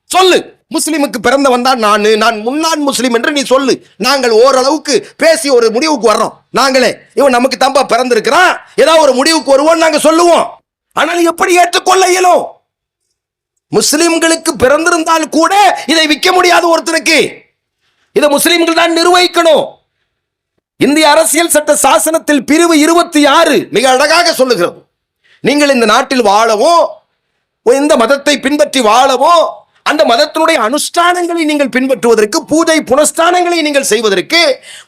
சொல்லு. முஸ்லிமுக்கு பிறந்தவன் தான் நான் முன்னாள் முஸ்லிம் என்று நீ சொல்லு. நாங்கள் ஓரளவுக்கு பேசி ஒரு முடிவுக்கு வர்றோம். நாங்களே இவன் நமக்கு தம்பா பிறந்திருக்கிறான், ஏதாவது ஒரு முடிவுக்கு வருவோம் நாங்க சொல்லுவோம். ஆனால் எப்படி ஏற்றுக்கொள்ள இயலும்? முஸ்லிம்களுக்கு பிறந்திருந்தால் கூட இதை விற்க முடியாது ஒருத்தருக்கு. இதை முஸ்லிம்கள் தான் நிர்வகிக்கணும். இந்திய அரசியல் சட்ட சாசனத்தில் பிரிவு 26 மிக அழகாக சொல்லுகிறது. நீங்கள் இந்த நாட்டில் வாழவோ, இந்த மதத்தை பின்பற்றி வாழவோ, அந்த மதத்தினுடைய அனுஷ்டானங்களை நீங்கள் பின்பற்றுவதற்கு, பூஜை புனஸ்தானங்களை நீங்கள் செய்வதற்கு,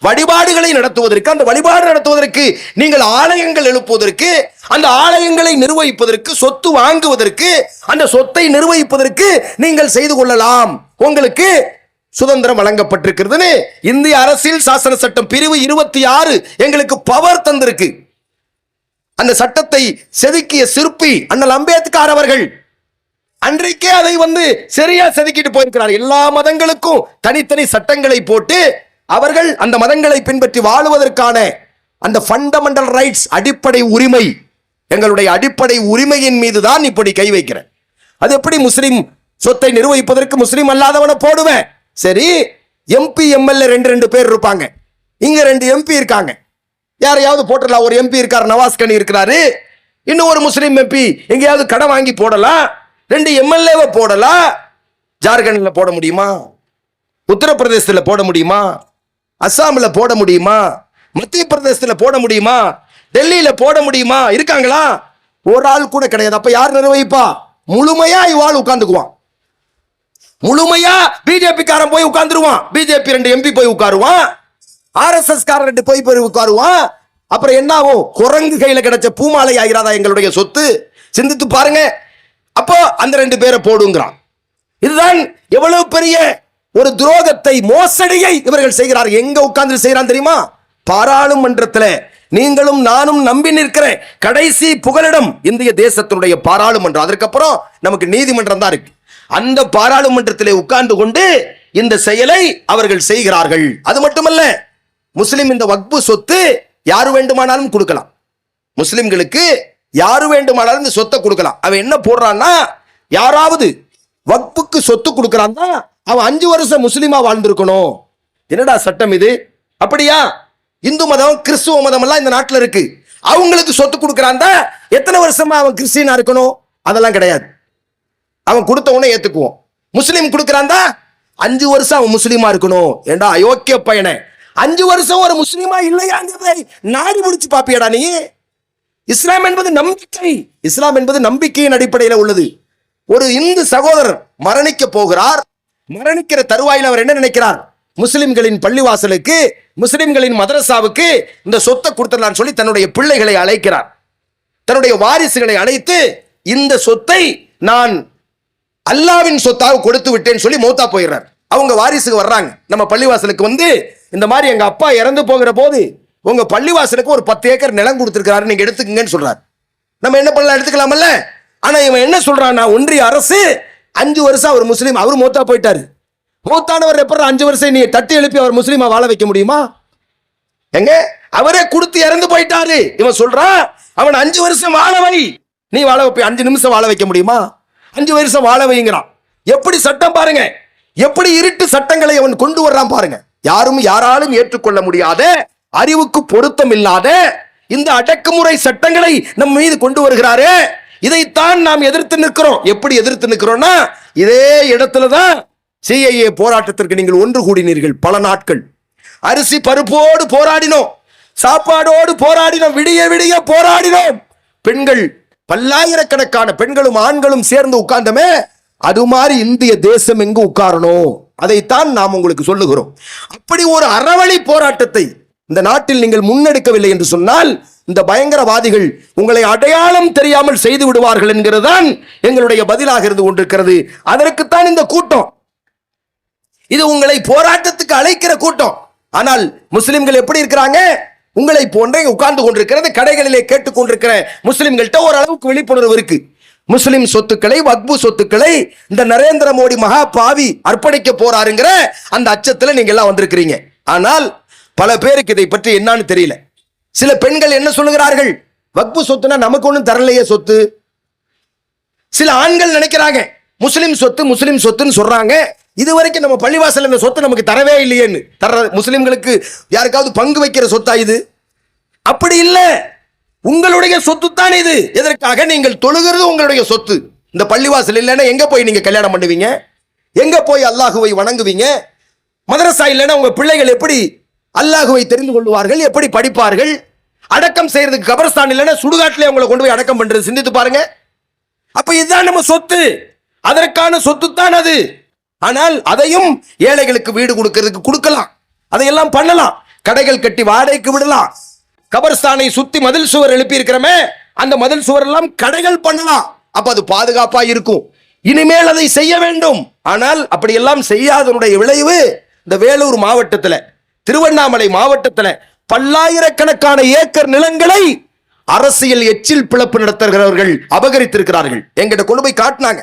வழிபாடுகளை நடத்துவதற்கு, அந்த வழிபாடு நடத்துவதற்கு, நீங்கள் ஆலயங்கள் எழுப்புவதற்கு, அந்த ஆலயங்களை நிர்வகிப்பதற்கு, சொத்து வாங்குவதற்கு, அந்த சொத்தை நிர்வகிப்பதற்கு நீங்கள் செய்து கொள்ளலாம். உங்களுக்கு சுதந்திரம் வழங்கப்பட்டிருக்கிறதுன்னு இந்திய அரசியல் சாசன சட்டம் பிரிவு 26 எங்களுக்கு பவர் தந்திருக்கு. அந்த சட்டத்தை செதுக்கிய சிற்பி அண்ணல் அம்பேத்கர் அவர்கள் அன்றைக்கே அதை சரியா செதுக்கிட்டு போயிருக்கிறார். எல்லா மதங்களுக்கும் தனித்தனி சட்டங்களை போட்டு அவர்கள் அந்த மதங்களை பின்பற்றி வாழுவதற்கான அந்த ஃபண்டமெண்டல் ரைட்ஸ், அடிப்படை உரிமை, எங்களுடைய அடிப்படை உரிமையின் மீது தான் இப்படி கை வைக்கிறேன். அது எப்படி முஸ்லிம் சொத்தை நிர்வகிப்பதற்கு முஸ்லிம் அல்லாதவனை போடுவேன்? சரி, எம்பி எம்எல்ஏ ரெண்டு பேர் இருப்பாங்க, இங்க 2 எம்பி இருக்காங்க, யாரையாவது போட்டுடலாம். ஒரு எம்பி இருக்கார், நவாஸ் கனி இருக்கிறாரு, இன்னும் ஒரு முஸ்லிம் எம்பி எங்கேயாவது கடன் வாங்கி போடலாம், 2 எம்எல்ஏவை போடலாம். ஜார்க்கண்ட்ல போட முடியுமா? உத்தரப்பிரதேசத்தில் போட முடியுமா? அஸ்ஸாமில் போட முடியுமா? மத்திய பிரதேசத்தில் போட முடியுமா? டெல்லியில போட முடியுமா? இருக்காங்களா? ஒரு ஆள் கூட கிடையாது. அப்ப யார் நிர்வகிப்பா? முழுமையா இவாள் உட்கார்ந்துக்குவான். முழுமையா பிஜேபி காரன் போய் உட்கார்ந்துருவான். பிஜேபி 2 எம்பி போய் உட்காருவான், ஆர்எஸ்எஸ் காரன் 2 போய் உட்காருவான். அப்புறம் என்ன ஆகும்? குரங்கு கையில கிடைச்ச பூமாலை ஆகிறாதா எங்களுடைய சொத்து? சிந்தித்து பாருங்க. அப்போ அந்த 2 பேரை போடுங்கிறான். இதுதான் எவ்வளவு பெரிய ஒரு துரோகத்தை, மோசடியை இவர்கள் செய்கிறார்கள். எங்க உட்கார்ந்து செய்யறான் தெரியுமா? பாராளுமன்றத்தில் நீங்களும் நானும் நம்பி நிற்கிற கடைசி புகலிடம் இந்திய தேசத்தினுடைய பாராளுமன்றம். அதற்கப்புறம் நமக்கு நீதிமன்றம் தான் இருக்கு. அந்த பாராளுமன்றத்திலே உட்கார்ந்து கொண்டு இந்த செயலை அவர்கள் செய்கிறார்கள். அது மட்டுமல்ல, முஸ்லிம் இந்த வக்பு சொத்து யாரு வேண்டுமானாலும் கொடுக்கலாம். முஸ்லிம்களுக்கு யாரு வேண்டுமானாலும் இந்த சொத்தை கொடுக்கலாம். அவன் என்ன போடுறான்னா, யாராவது வக்புக்கு சொத்து கொடுக்கறான் தான் அவன் 5 வருஷம் முஸ்லிமா வாழ்ந்திருக்கணும். என்னடா சட்டம் இது? அப்படியா? இந்து மதம், கிறிஸ்துவ மதம் எல்லாம் இந்த நாட்டில் இருக்கு. அவங்களுக்கு சொத்து கொடுக்கறான் தான் எத்தனை வருஷமா அவன் கிறிஸ்டியனா இருக்கணும்? அதெல்லாம் கிடையாது. அவன் கொடுத்த உடனே ஏத்துக்குவோம். முஸ்லீம் கொடுக்கறான் தான் 5 வருஷம் அவன் முஸ்லீமா இருக்கணும். ஏண்டா அயோக்கிய பையனே, 5 வருஷம் ஒரு முஸ்லீமா இல்லையாங்கிறதை நாடி முடிச்சு பாப்பியடா நீ? இஸ்லாம் என்பது நம்பிக்கை. இஸ்லாம் என்பது நம்பிக்கையின் அடிப்படையில் உள்ளது. ஒரு இந்து சகோதரர் மரணிக்க போகிறார். மரணிக்கிற தருவாயில் அவர் என்ன நினைக்கிறார்? முஸ்லிம்களின் பள்ளிவாசலுக்கு, முஸ்லிம்களின் மதரசாவுக்கு இந்த சொத்தை கொடுத்துடலான்னு சொல்லி தன்னுடைய பிள்ளைகளை அழைக்கிறார். தன்னுடைய வாரிசுகளை அழைத்து, இந்த சொத்தை நான் அல்லாவின் சொத்தாக கொடுத்து விட்டேன்னு சொல்லி மௌத்தா போயிடுறார். அவங்க வாரிசுக்கு வர்றாங்க நம்ம பள்ளிவாசலுக்கு இந்த மாதிரி எங்க அப்பா இறந்து போகிற போது உங்க பள்ளிவாசலுக்கு ஒரு 10 ஏக்கர் நிலம் கொடுத்திருக்கிறாரு, நீங்க எடுத்துக்கங்கன்னு சொல்றாரு. நம்ம என்ன பண்ணலாம்? எடுத்துக்கலாமல்ல. ஆனா இவன் என்ன சொல்றான்? ஒன்றிய அரசு 5 வருஷம் அவர் முஸ்லீம், அவர் மௌத்தா போயிட்டாரு. மௌத்தானவர் எப்ப 5 வருஷம் நீ தட்டி எழுப்பி அவர் முஸ்லீமா வாழ வைக்க முடியுமா? எங்க அவரே கொடுத்து இறந்து போயிட்டாரு. இவன் சொல்றான் அவன் 5 வருஷம் வாழ வை. நீ வாழ வைப்ப? 5 நிமிஷம் வாழ வைக்க முடியுமா? 5 வருஷம் வாழ வைங்கிறான். எப்படி சட்டம் பாருங்க, எப்படி இருட்டு சட்டங்களை அவன் கொண்டு வர்றான் பாருங்க. யாராலும் ஏற்றுக்கொள்ள முடியாத, அறிவுக்கு பொருத்தம் இல்லாத இந்த அடக்குமுறை சட்டங்களை நம் மீது கொண்டு வருகிறாரே, இதைத்தான் நாம் எதிர்த்து நிற்கிறோம். எப்படி எதிர்த்து நிற்கிறோம்னா, இதே இடத்துலதான் சிஐஏ போராட்டத்திற்கு நீங்கள் ஒன்று கூடினீர்கள். பல நாட்கள் அரிசி பருப்போடு போராடினோம், சாப்பாடோடு போராடினோம், விடிய விடிய போராடினோம். பெண்கள், பல்லாயிரக்கணக்கான பெண்களும் ஆண்களும் சேர்ந்து உட்கார்ந்தமே, அது மாதிரி இந்திய தேசம் எங்கு உட்காரணும், அதைத்தான் நாம் உங்களுக்கு சொல்லுகிறோம். அப்படி ஒரு அறவழி போராட்டத்தை இந்த நாட்டில் நீங்கள் முன்னெடுக்கவில்லை என்று சொன்னால், இந்த பயங்கரவாதிகள் உங்களை அடையாளம் தெரியாமல் செய்து விடுவார்கள் என்கிறதுதான் எங்களுடைய பதிலாக இருந்து கொண்டிருக்கிறது. அதற்குத்தான் இந்த கூட்டம். இது உங்களை போராட்டத்துக்கு அழைக்கிற கூட்டம். ஆனால் முஸ்லிம்கள் எப்படி இருக்கிறாங்க? உங்களை போன்றே உட்கார்ந்து கொண்டிருக்கிறது. கடைகளிலே கேட்டுக் கொண்டிருக்கிற முஸ்லிம்கள்ட்ட ஓரளவுக்கு விழிப்புணர்வு இருக்கு. முஸ்லிம் சொத்துக்களை, வக்பு சொத்துக்களை இந்த நரேந்திர மோடி மகா பாவி அர்ப்பணிக்க போறாருங்கிற அந்த அச்சத்துல நீங்க எல்லாம் வந்திருக்கிறீங்க. ஆனால் பல பேருக்கு இதை பற்றி என்னன்னு தெரியல. சில பெண்கள் என்ன சொல்லுகிறார்கள்? வக்பு சொத்துனா நமக்கு ஒன்றும் தரலையே சொத்து. சில ஆண்கள் நினைக்கிறாங்க முஸ்லிம் சொத்து, முஸ்லிம் சொத்துன்னு சொல்றாங்க. இதுவரைக்கும் நம்ம பள்ளிவாசல் இந்த சொத்து நமக்கு தரவே இல்லையேன்னு. முஸ்லிம்களுக்கு யாருக்காவது பங்கு வைக்கிற சொத்தா இது? அப்படி இல்லை, உங்களுடைய சொத்து தான் இது. எதற்காக? நீங்கள் தொழுகிறது உங்களுடைய சொத்து. இந்த பள்ளிவாசல் இல்லைன்னா எங்க போய் நீங்க கல்யாணம் பண்ணுவீங்க? எங்க போய் அல்லாஹுவை வணங்குவீங்க? மதரசா இல்லைன்னா உங்க பிள்ளைகள் எப்படி அல்லாஹுவை தெரிந்து கொள்வார்கள்? எப்படி படிப்பார்கள்? அடக்கம் செய்யறதுக்கு கபரஸ்தான் இல்லைன்னா சுடுகாட்டிலே உங்களை கொண்டு போய் அடக்கம் பண்றது. சிந்தித்து பாருங்க. அப்ப இதுதான் நம்ம சொத்து, அதற்கான சொத்து தான் அது. ஆனால் அதையும் ஏழைகளுக்கு வீடு கொடுக்கிறதுக்கு கொடுக்கலாம், அதையெல்லாம் பண்ணலாம். கடைகள் கட்டி வாடகைக்கு விடலாம். கபர்ஸ்தானை சுத்தி மதில் சுவர் எழுப்பி இருக்கிறமே, அந்த மதில் சுவர் எல்லாம் கடைகள் பண்ணலாம். அப்ப அது பாதுகாப்பா இருக்கும். இனிமேல் அதை செய்ய வேண்டும். ஆனால் அப்படியெல்லாம் செய்யாதனுடைய விளைவு இந்த வேலூர் மாவட்டத்துல, திருவண்ணாமலை மாவட்டத்துல பல்லாயிரக்கணக்கான ஏக்கர் நிலங்களை அரசியல் எச்சில் பிளப்பு நடத்துகிறவர்கள் அபகரித்திருக்கிறார்கள். எங்கிட்ட கொண்டு போய் காட்டினாங்க.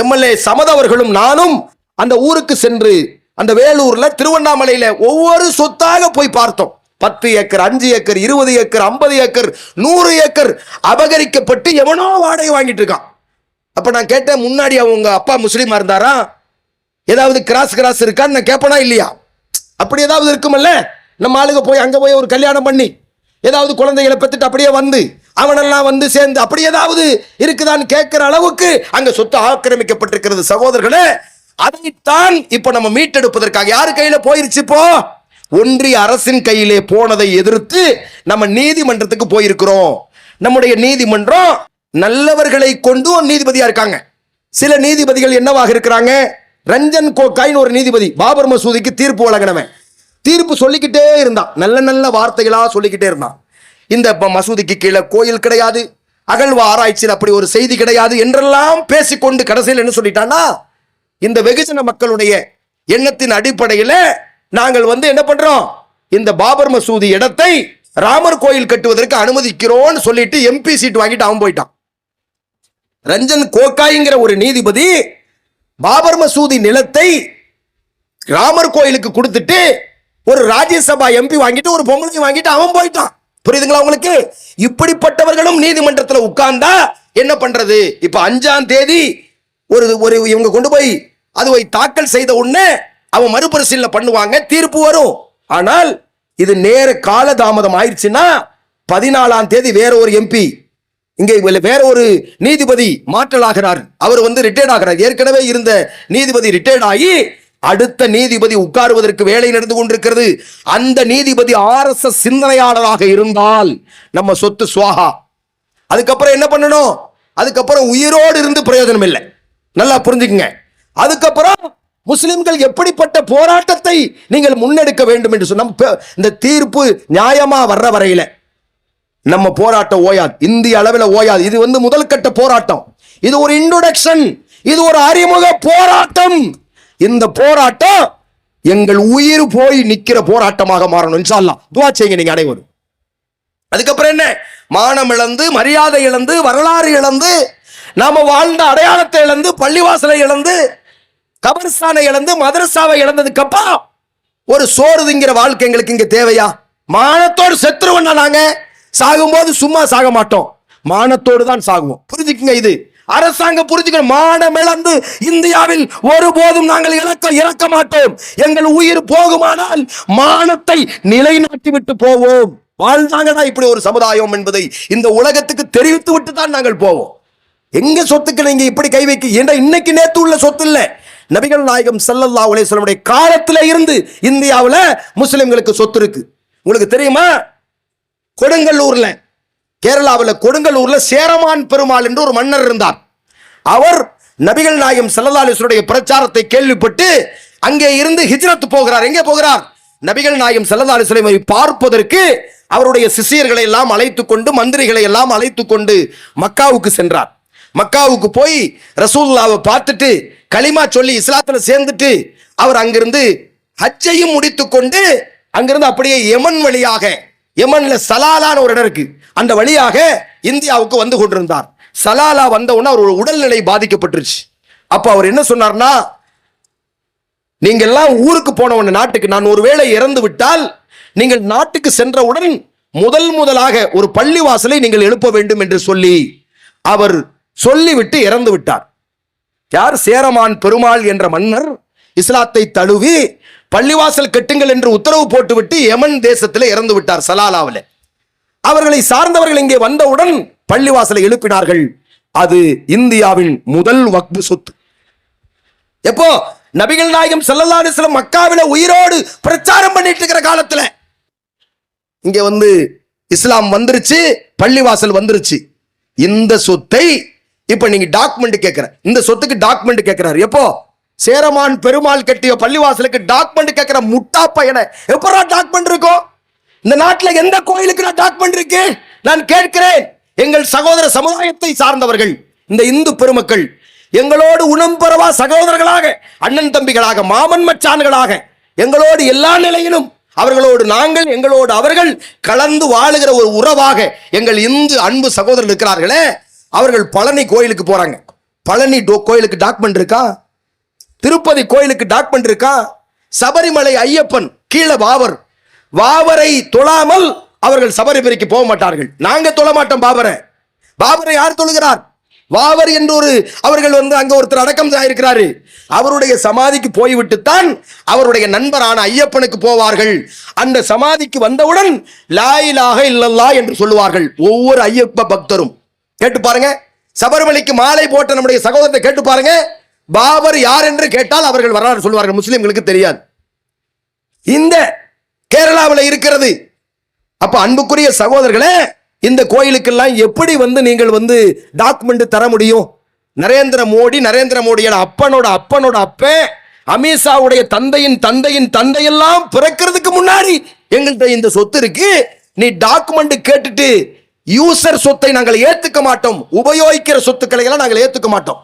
எம்எல்ஏ சமத அவர்களும் நானும் அந்த ஊருக்கு சென்று அந்த வேலூர்ல திருவண்ணாமலையில ஒவ்வொரு சொத்தாக போய் பார்த்தோம். 10 acre, 5 acre, 20 acre, 50 acre, 100 acre அபகரிக்கப்பட்டு எவனோ வாடகை வாங்கிட்டு இருக்கான். அப்ப நான் கேட்டேன், முன்னாடி அவங்க அப்பா முஸ்லீமா இருந்தாரா, ஏதாவது கிராஸ் இருக்கான்னு நான் கேட்பனா இல்லையா? அப்படி ஏதாவது இருக்குமல்ல. நம்ம ஆளுங்க போய் அங்க போய் ஒரு கல்யாணம் பண்ணி ஏதாவது குழந்தைகளை பெற்றுட்டு அப்படியே வந்து அவனெல்லாம் வந்து சேர்ந்து அப்படி ஏதாவது இருக்குதான்னு கேட்கிற அளவுக்கு அங்க சொத்து ஆக்கிரமிக்கப்பட்டிருக்கிறது சகோதரர்களே. அதைத்தான் இப்ப நம்ம மீட்டெடுப்பதற்காக யாரு கையில போயிருச்சு? இப்போ ஒன்றிய அரசின் கையிலே போனதை எதிர்த்து நம்ம நீதிமன்றத்துக்கு போயிருக்கிறோம். நம்முடைய நீதிமன்றம் நல்லவர்களை கொண்டு நீதிபதியா இருக்காங்க. சில நீதிபதிகள் என்னவாக இருக்கிறாங்க? ரஞ்சன் கோகாய்னு ஒரு நீதிபதி பாபர் மசூதிக்கு தீர்ப்பு வழங்கினவன். தீர்ப்பு சொல்லிக்கிட்டே இருந்தான், நல்ல நல்ல வார்த்தைகளா சொல்லிக்கிட்டே இருந்தான். இந்த மசூதிக்கு கீழே கோயில் கிடையாது, அகழ்வ ஆராய்ச்சியில் அப்படி ஒரு செய்தி கிடையாது என்றெல்லாம் பேசிக்கொண்டு கடைசியில் என்ன சொல்லிட்டான்னா, இந்த வெகுஜன மக்களுடைய எண்ணத்தின் அடிப்படையில் நாங்கள் என்ன பண்றோம், இந்த பாபர் மசூதி இடத்தை ராமர் கோயில் கட்டுவதற்கு அனுமதிக்கிறோம்னு சொல்லிட்டு எம்பி சீட் வாங்கிட்டு அவன் போயிட்டான். ரஞ்சன் கோகாய்ங்கிற ஒரு நீதிபதி பாபர் மசூதி நிலத்தை ராமர் கோயிலுக்கு கொடுத்துட்டு ஒரு ராஜ்யசபா எம்பி வாங்கிட்டு ஒரு பொங்கலை வாங்கிட்டு அவன் போயிட்டான். புரியுதுங்களா உங்களுக்கு? இப்படிப்பட்டவர்களும் நீதிமன்றத்தில் உட்கார்ந்தா என்ன பண்றது? இப்ப 5ஆம் தேதி ஒரு இவங்க கொண்டு போய் அதுவை தாக்கல் செய்த உடனே அவன் மறுபரிசீலனை பண்ணுவாங்க, தீர்ப்பு வரும். ஆனால் இது நேர காலதாமதம் ஆயிடுச்சுன்னா 14ஆம் தேதி வேற ஒரு எம்பி இங்கே வேற ஒரு நீதிபதி மாற்றலாகிறார். அவர் ரிட்டையர்ட் ஆகிறார். ஏற்கனவே இருந்த நீதிபதி ரிட்டையர்ட் ஆகி அடுத்த நீதிபதி உட்காருவதற்கு வேலை நடந்து கொண்டிருக்கிறது. அந்த நீதிபதி RSS சிந்தனையாளராக இருந்தால் நம்ம சொத்து சுவாகா. அதுக்கப்புறம் என்ன பண்ணணும்? அதுக்கப்புறம் உயிரோடு இருந்து பிரயோஜனம் இல்லை. நல்லா புரிஞ்சுக்குங்க. அதுக்கப்புறம் முஸ்லிம்கள் எப்படிப்பட்ட போராட்டத்தை நீங்கள் முன்னெடுக்க வேண்டும் என்று சொன்ன இந்த தீர்ப்பு நியாயமா வர்ற வரையில நம்ம போராட்டம் ஓயாது, இந்திய அளவில் ஓயாது. இது முதல் கட்ட போராட்டம், இது ஒரு இன்ட்ரோடக்ஷன், இது ஒரு அறிமுக போராட்டம். இந்த போராட்டம் எங்கள் உயிர் போய் நிக்கிற போராட்டமாக மாறணும். இன்ஷா அல்லாஹ் துஆ செய்யுங்க நீங்க அனைவரும். அதுக்கப்புறம் என்ன? மானம் இழந்து, மரியாதை இழந்து, வரலாறு இழந்து, நாம வாழ்ந்த அடையாளத்தை இழந்து, பள்ளிவாசலை இழந்து, கபர்ஸ்தானை இழந்து, மதரசாவை இழந்ததுக்கு அப்புறம் ஒரு சோறு திங்கிற வாழ்க்கை எங்களுக்கு இங்க தேவையா? மானத்தோடு செத்துருவோம். நாங்க சாகும்போது சும்மா சாக மாட்டோம், மானத்தோடு தான் சாகுவோம். புரிஞ்சுக்குங்க. இது அரசாங்கம் புரிஞ்சுக்கணும். மானம் இழந்து இந்தியாவில் ஒருபோதும் நாங்கள் இறக்க மாட்டோம். எங்கள் உயிர் போகுமானால் மானத்தை நிலைநாட்டி விட்டு போவோம். வாழ்ந்தாங்கடா இப்படி ஒரு சமுதாயம் என்பதை இந்த உலகத்துக்கு தெரிவித்து விட்டு தான் நாங்கள் போவோம். எங்க சொத்துக்கள் நீங்க இப்படி கை வைக்க? இன்னைக்கு நேத்து உள்ள சொத்து இல்ல. நபிகள் நாயகம் ஸல்லல்லாஹு அலைஹி வஸல்லம் காலத்துல இருந்து இந்தியாவில் முஸ்லிம்களுக்கு சொத்து இருக்கு. உங்களுக்கு தெரியுமா? கொடுங்கல்லூர்ல, கேரளாவில் கொடுங்கல்லூர்ல சேரமான் பெருமாள் என்று ஒரு மன்னர் இருந்தார். அவர் நபிகள் நாயகம் ஸல்லல்லாஹு அலைஹி வஸல்லம் பிரச்சாரத்தை கேள்விப்பட்டு அங்கே இருந்து ஹிஜ்ரத் போகிறார். எங்கே போகிறார்? நபிகள் நாயகம் ஸல்லல்லாஹு அலைஹி வஸல்லம் பார்ப்பதற்கு அவருடைய சிஷியர்களை எல்லாம் அழைத்துக் கொண்டு, மந்திரிகளை எல்லாம் அழைத்துக் கொண்டு மக்காவுக்கு சென்றார். மக்காவுக்கு போய் ரசூலுல்லாஹ்வை பார்த்துட்டு கலிமா சொல்லி இஸ்லாத்துல சேர்ந்துட்டு அவர் அங்கிருந்து ஹஜ்ஜையும் முடித்துக் கொண்டு அங்கிருந்து அப்படியே யமன் வழியாக, யமன்ல சலாலான ஒரு இடம் இருக்கு, அந்த வழியாக இந்தியாவுக்கு வந்து கொண்டிருந்தார். சலாலா வந்த உடனே அவர் உடல்நிலை பாதிக்கப்பட்டுருச்சு. அப்ப அவர் என்ன சொன்னார்னா, நீங்க எல்லாம் ஊருக்கு போன உடனே நாட்டுக்கு, நான் ஒருவேளை இறந்து விட்டால் நீங்கள் நாட்டுக்கு சென்றவுடன் முதலாக ஒரு பள்ளிவாசலை நீங்கள் எழுப்ப வேண்டும் என்று சொல்லி அவர் சொல்லிவிட்டு இறந்து விட்டார். யார்? சேரமான் பெருமாள் என்ற மன்னர் இஸ்லாத்தை தழுவி பள்ளிவாசல் கட்டுங்கள் என்று உத்தரவு போட்டுவிட்டு யமன் தேசத்தில் இறந்து விட்டார், சலாலாவில். அவர்களை சார்ந்தவர்கள் இங்கே வந்தவுடன் பள்ளிவாசலை எழுப்பினார்கள். அது இந்தியாவின் முதல் வக்ஃப் சொத்து. எப்போ? நபிகள் நாயகம் ஸல்லல்லாஹு அலைஹி வஸல்லம் மக்காவில உயிரோடு பிரச்சாரம் பண்ணிட்டு இருக்கிற காலத்துல இங்க இஸ்லாம் வந்துருச்சு, பள்ளிவாசல் வந்துருச்சு. இந்த சொத்தை இப்ப நீங்க டாக்குமெண்ட் கேட்கிற, இந்த சொத்துக்கு டாக்குமெண்ட் கேட்கிறார். எப்போ? சேரமான் பெருமாள் கட்டிய பள்ளிவாசலுக்கு டாக்குமெண்ட் கேட்கிற முட்டா பையனை எப்படா டாக்குமெண்ட் இருக்கும்? இந்த நாட்டில் எந்த கோயிலுக்கு டாக்குமெண்ட் இருக்கு? நான் கேட்கிறேன். எங்கள் சகோதர சமுதாயத்தை சார்ந்தவர்கள், இந்த இந்து பெருமக்கள், எங்களோடு உணம்பரவா சகோதரர்களாக, அண்ணன் தம்பிகளாக, மாமன் மச்சான்களாக, எங்களோடு எல்லா நிலையிலும் அவர்களோடு நாங்கள், எங்களோடு அவர்கள் கலந்து வாழுகிற ஒரு உறவாக எங்கள் இந்து அன்பு சகோதரர்கள் இருக்கிறார்களே, அவர்கள் பழனி கோயிலுக்கு போறாங்க. பழனி கோயிலுக்கு டாக்குமெண்ட் இருக்கா? திருப்பதி கோயிலுக்கு டாக்குமெண்ட் இருக்கா? சபரிமலை ஐயப்பன் கீழே வாவரை தொழாமல் அவர்கள் சபரிமலைக்கு போக மாட்டார்கள். நாங்க தொழ மாட்டோம் பாபரை யார் தொழுகிறார்? வாவர் என்று அவர்கள் அங்க ஒருத்தர் அடக்கம் ஆயிருக்கிறாரு. அவருடைய சமாதிக்கு போய்விட்டுத்தான் அவருடைய நண்பரான ஐயப்பனுக்கு போவார்கள். அந்த சமாதிக்கு வந்தவுடன் லா இலாஹ இல்லல்லாஹ் என்று சொல்லுவார்கள். ஒவ்வொரு ஐயப்ப பக்தரும் கேட்டு பாருங்க. சபரிமலைக்கு மாலை போட்ட நம்முடைய சகோதரத்தை கேட்டு பாருங்க. பாபர் யார் என்று கேட்டால் அவர்கள் வரலாறு சொல்வார்கள். முஸ்லிம்களுக்கு தெரியாது. இந்த கேரளாவில் இருக்கிறது. அப்ப அன்புக்குரிய சகோதரர்களே, இந்த கோயிலுக்கெல்லாம் எப்படி நீங்கள் டாக்குமெண்ட் தர முடியும்? நரேந்திர மோடியோட அப்பனோட அப்பன் அமித்ஷாவுடைய தந்தையின் தந்தையின் தந்தையெல்லாம் பிறக்கிறதுக்கு முன்னாடி எங்கள்கிட்ட இந்த சொத்து இருக்கு, நீ டாக்குமெண்ட் கேட்டுட்டு யூசர் சொத்தை நாங்கள் ஏத்துக்க மாட்டோம், உபயோகிக்கிற சொத்துக்களை எல்லாம் நாங்கள் ஏத்துக்க மாட்டோம்.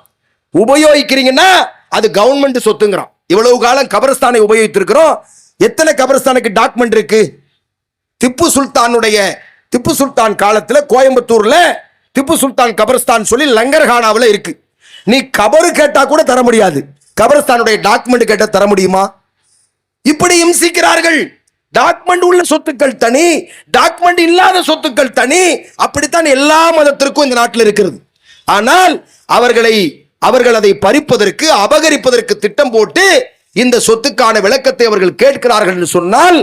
உபயோகிக்கிறீங்கன்னா அது கவர்மெண்ட் சொத்துங்கிறோம். இவ்வளவு காலம் கபரஸ்தானை உபயோகித்திருக்கிறோம். எத்தனை கபரஸ்தானுக்கு டாக்குமெண்ட் இருக்கு? திப்பு சுல்தான் காலத்துல கோயம்புத்தூர்ல திப்பு சுல்தான் கபரஸ்தான் சொல்லி லங்கர்ஹானாவில் இருக்கு. நீ கபரு கேட்டா கூட தர முடியாது, கபரஸ்தானுடைய டாக்குமெண்ட் கேட்டா தர முடியுமா? இப்படி இம்சிக்கிறார்கள். டாக்குமெண்ட் உள்ள சொத்துக்கள் தனி, டாக்குமெண்ட் இல்லாத சொத்துக்கள் தனி. அப்படித்தான் எல்லா மதத்திற்கும் இந்த நாட்டில் இருக்கிறது. ஆனால் அவர்கள் அதை பறிப்பதற்கு, அபகரிப்பதற்கு திட்டம் போட்டு இந்த சொத்துக்கான விளக்கத்தை அவர்கள் கேட்கிறார்கள் என்று சொன்னால்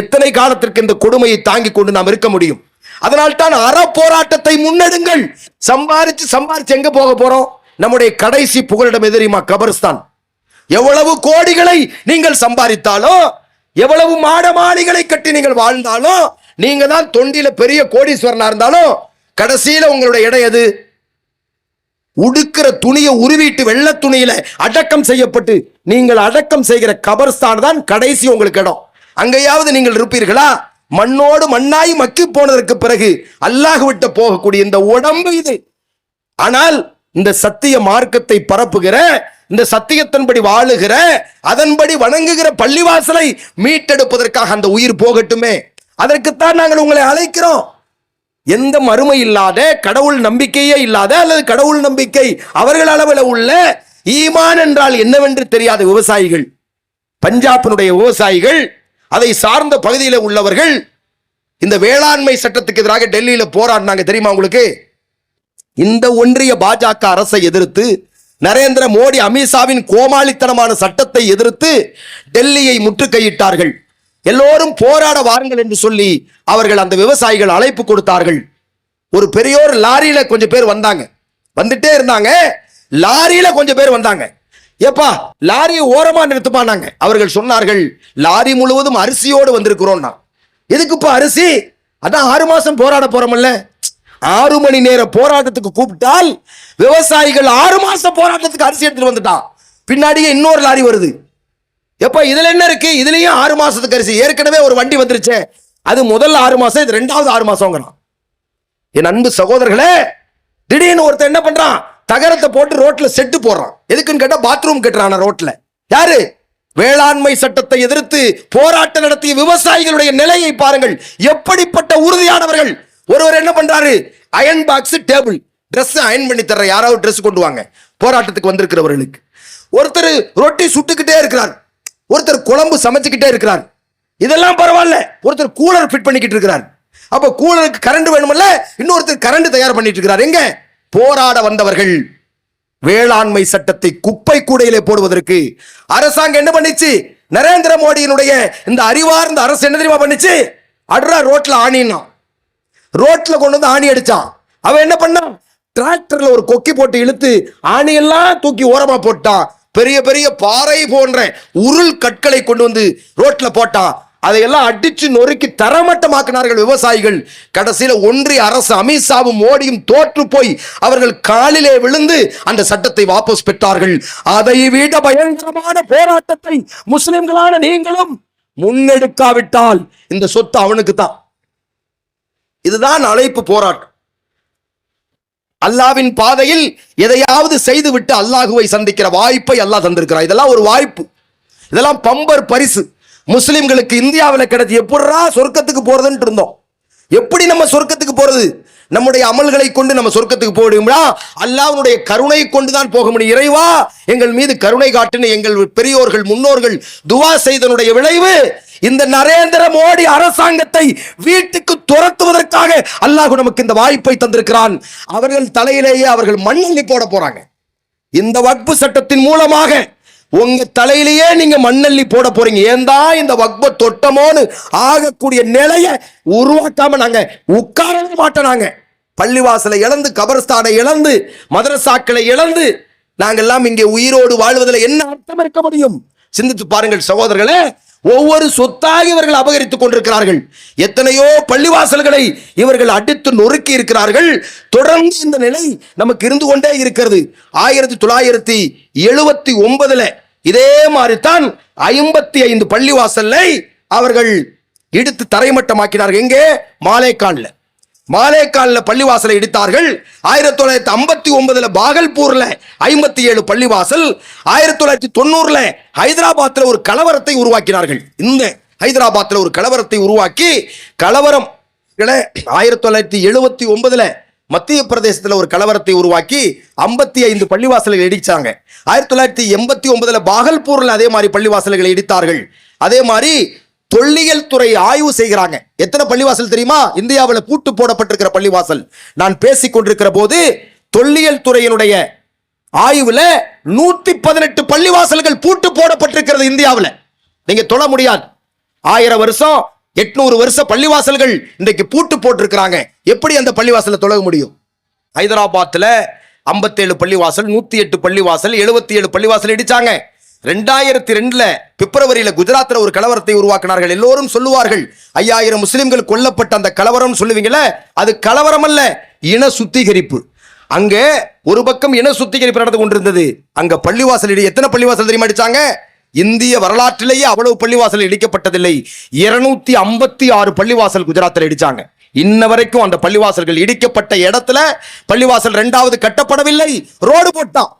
எத்தனை காலத்திற்கு இந்த கொடுமையை தாங்கிக் கொண்டு நாம் இருக்க முடியும்? அதனால்தான் அற போராட்டத்தை முன்னெடுங்கள். சம்பாரிச்சு எங்க போக போறோம்? நம்முடைய கடைசி புகலிடம் எதிரிமா கபரஸ்தான். எவ்வளவு கோடிகளை நீங்கள் சம்பாதித்தாலும், எவ்வளவு மாட மாளிகளை கட்டி நீங்கள் வாழ்ந்தாலும், நீங்க தான் தொண்டில பெரிய கோடீஸ்வரனா இருந்தாலும் கடைசியில உங்களுடைய இடம் எது? உடுக்கிற துணியை உருவிட்டு வெள்ள துணியில அடக்கம் செய்யப்பட்டு நீங்கள் அடக்கம் செய்கிற கபர்ஸ்தான் தான் கடைசி உங்களுக்கு இடம். அங்கேயாவது நீங்கள் இருப்பீர்களா? மண்ணோடு மண்ணாய் மக்கி போனதற்கு பிறகு அல்லாஹ் விட்டு போகக்கூடிய இந்த உடம்பு இது. ஆனால் இந்த சத்திய மார்க்கத்தை பரப்புகிற, இந்த சத்தியத்தின்படி வாழுகிற, அதன்படி வணங்குகிற பள்ளிவாசலை மீட்டெடுப்பதற்காக அந்த உயிர் போகட்டுமே, அதற்குத்தான் நாங்கள் உங்களை அழைக்கிறோம். எந்த மறுமை இல்லாத, கடவுள் நம்பிக்கையே இல்லாத, அல்லது கடவுள் நம்பிக்கை அவர்கள் அளவில் உள்ள ஈமான் என்றால் என்னவென்று தெரியாத விவசாயிகள், பஞ்சாபினுடைய விவசாயிகள், அதை சார்ந்த பகுதியில் உள்ளவர்கள் இந்த வேளாண்மை சட்டத்துக்கு எதிராக டெல்லியில போராடினாங்க. தெரியுமா உங்களுக்கு? இந்த ஒன்றிய பாஜக அரசை எதிர்த்து, நரேந்திர மோடி அமித்ஷாவின் கோமாளித்தனமான சட்டத்தை எதிர்த்து டெல்லியை முற்றுகையிட்டார்கள். எல்லோரும் போராட வாருங்கள் என்று சொல்லி அவர்கள் அந்த விவசாயிகள் அழைப்பு கொடுத்தார்கள். ஒரு பெரியோர் லாரியில கொஞ்சம் பேர் வந்தாங்க, வந்துட்டே இருந்தாங்க. லாரியில கொஞ்சம் பேர் வந்தாங்க. ஏப்பா லாரியை ஓரமா நிறுத்துமானாங்க. அவர்கள் சொன்னார்கள், லாரி முழுவதும் அரிசியோடு வந்திருக்கிறோம். எதுக்குப்பா அரிசி? அதான் 6 மாசம் போராட போறோம்ல. 6 மணி நேர போராட்டத்துக்கு கூப்பிட்டால் விவசாயிகள் 6 மாசம் போராட்டத்துக்கு அரிசி எடுத்துட்டு வந்துட்டான். பின்னாடியே இன்னொரு லாரி வருது. எப்ப இதுல என்ன இருக்கு? இதுலயும் 6 மாசத்துக்கு அரிசி. ஏற்கனவே ஒரு வண்டி வந்துருச்சு, அது முதல் 6 மாசம், இது 2வது 6 மாசம். என் அன்பு சகோதரர்களே, திடீர்னு ஒருத்தர் என்ன பண்றான்? தகரத்தை போட்டு ரோட்ல செட்டு போடுறான். எதுக்குன்னு கேட்டா பாத்ரூம் கட்டுறான் ரோட்ல. யாரு? வேளாண்மை சட்டத்தை எதிர்த்து போராட்டம் நடத்திய விவசாயிகளுடைய நிலையை பாருங்கள். எப்படிப்பட்ட உறுதியானவர்கள். ஒருவர் என்ன பண்றாரு? Iron box, table, dress iron பண்ணி தர்ற யாராவது ட்ரெஸ் கொண்டு வாங்க போராட்டத்துக்கு வந்திருக்கிறவர்களுக்கு. ஒருத்தர் ரொட்டி சுட்டுக்கிட்டே இருக்கிறார், ஒருத்தர் குழம்பு சமைச்சுக்கிட்டே இருக்கிறார். இதெல்லாம் பரவாயில்ல. ஒருத்தர் கூலர் ஃபிட் பண்ணிக்கிட்டு இருக்கிறார். அப்ப கூலருக்கு கரண்ட் வேணுமல்ல, இன்னொருத்தர் கரண்ட் தயார் பண்ணிட்டு இருக்கிறார். எங்க? போராட வந்தவர்கள். வேளாண்மை சட்டத்தை குப்பை கூடையிலே போடுவதற்கு அரசாங்கம் என்ன பண்ணிச்சு? நரேந்திர மோடியினுடைய இந்த அறிவார்ந்த அரசு என்ன தெரியுமா பண்ணிச்சு? அட்ரா ரோட்ல ஆணினா, ரோட்ல கொண்டு வந்து ஆணி அடிச்சான். அவன் என்ன பண்ணான்? டிராக்டர்ல ஒரு கொக்கி போட்டு இழுத்து ஆணியெல்லாம் தூக்கி ஓரமா போட்டான். பெரிய பெரிய பாறை போன்ற உருள் கற்களை கொண்டு வந்து ரோட்ல போட்டான். அதையெல்லாம் அடிச்சு நொறுக்கி தரமட்டமாக்கினார்கள் விவசாயிகள். கடைசியில ஒன்றிய அரசு அமித்ஷாவும் மோடியும் தோற்று போய் அவர்கள் காலிலே விழுந்து அந்த சட்டத்தை வாபஸ் பெற்றார்கள். அதை விட பயங்கரமான போராட்டத்தை முஸ்லிம்களான நீங்களும் முன்னெடுக்காவிட்டால் இந்த சொத்து அவனுக்கு தான். இதுதான் அழைப்பு போராட்டம். அல்லாவின் பாதையில் எதையாவது செய்துவிட்டு அல்லாஹுவை சந்திக்கிற வாய்ப்பை அல்லாஹ் தந்திருக்கிறார். இதெல்லாம் ஒரு வாய்ப்பு, இதெல்லாம் பம்பர் பரிசு. முஸ்லிம்களுக்கு இந்தியாவில் கிடைச்சி எப்படா சொர்க்கத்துக்கு போறதுன்னு இருந்தோம். எப்படி நம்ம சொர்க்கத்துக்கு போறது? நம்முடைய அமல்களை கொண்டு நம்ம சொர்க்கத்துக்கு போக முடியுமா? அல்லாஹ்வுடைய கருணை கொண்டுதான் போக முடியும். இறைவா எங்கள் மீது கருணை காட்டுன்னு எங்கள் பெரியோர்கள் முன்னோர்கள் துவா செய்தனுடைய விளைவு இந்த நரேந்திர மோடி அரசாங்கத்தை வீட்டுக்கு துரத்துவதற்காக அல்லாஹ் நமக்கு இந்த வாய்ப்பை தந்திருக்கிறான். அவர்கள் தலையிலேயே அவர்கள் மண்ணள்ளி போட போறாங்க. இந்த வக்ஃபு சட்டத்தின் மூலமாக உங்க தலையிலேயே நீங்க மண்ணள்ளி போட போறீங்க. ஏந்தா இந்த வக்ஃபை தொட்டமோன்னு ஆகக்கூடிய நிலையை உருவாக்காம நாங்க உட்காரவே மாட்டோம். நாங்க பள்ளிவாசலை இழந்து, கபர்ஸ்தானை இழந்து, மதரசாக்களை இழந்து நாங்கெல்லாம் இங்கே உயிரோடு வாழ்வதில் என்ன அர்த்தம் இருக்க முடியும்? சிந்தித்து பாருங்கள் சகோதரர்களே. ஒவ்வொரு சொத்தாக இவர்கள் அபகரித்துக் கொண்டிருக்கிறார்கள். எத்தனையோ பள்ளிவாசல்களை இவர்கள் அடித்து நொறுக்கி இருக்கிறார்கள். தொடர்ந்து இந்த நிலை நமக்கு இருந்து கொண்டே இருக்கிறது. 1979 இதே மாதிரி தான் 55 பள்ளிவாசலை அவர்கள் இடித்து தரைமட்டமாக்கினார்கள். எங்கே? மாலேகான்ல பள்ளிவாசலை இடித்தார்கள். 1959 பாகல்பூர்ல 57 பள்ளிவாசல். 1990 ஹைதராபாத்ல ஒரு கலவரத்தை உருவாக்கினார்கள். இந்த ஹைதராபாத்ல ஒரு கலவரத்தை உருவாக்கி கலவரம் 1979 மத்திய பிரதேசத்தில் ஒரு கலவரத்தை உருவாக்கி 55 பள்ளிவாசல்களை இடிச்சாங்க. 1989 பாகல்பூர்ல அதே மாதிரி பள்ளிவாசல்களை இடித்தார்கள். அதே மாதிரி தொல்லியல் துறை ஆய்வு செய்கிறாங்க. எத்தனை பள்ளிவாசல் தெரியுமா இந்தியாவில் பூட்டு போடப்பட்டிருக்கிற பள்ளிவாசல்? நான் பேசிக் கொண்டிருக்கிற போது தொல்லியல் துறையினுடைய ஆய்வுல 118 பள்ளிவாசல்கள் பூட்டு போடப்பட்டிருக்கிறது இந்தியாவில். நீங்க தொழ முடியாது. 1000 வருஷம் 800 வருஷ பள்ளிவாசல்கள் இன்றைக்கு பூட்டு போட்டிருக்கிறாங்க. எப்படி அந்த பள்ளிவாசலை தொழ முடியும்? ஹைதராபாத்ல 57 பள்ளிவாசல், 108 பள்ளிவாசல், 77 பள்ளிவாசல் இடிச்சாங்க. 2002 பிப்ரவரியில குஜராத்ல ஒரு கலவரத்தை உருவாக்கினார்கள். எல்லோரும் சொல்லுவார்கள் 5000 முஸ்லிம்கள் கொல்லப்பட்ட அந்த கலவரம் சொல்லுவீங்களே, அது கலவரம் அல்ல, இன சுத்திகரிப்பு. அங்க ஒரு பக்கம் இன சுத்திகரிப்பு நடந்து கொண்டிருந்தது. அங்க பள்ளிவாசல் எத்தனை பள்ளிவாசல் தெரியுமா அடிச்சாங்க? இந்திய வரலாற்றிலேயே அவ்வளவு பள்ளிவாசல் இடிக்கப்பட்டதில்லை. 256 பள்ளிவாசல் குஜராத்தில் இடிச்சாங்க. இன்ன வரைக்கும் அந்த பள்ளிவாசல்கள் இடிக்கப்பட்ட இடத்துல பள்ளிவாசல் 2வது கட்டப்படவில்லை. ரோடு போட்டான்.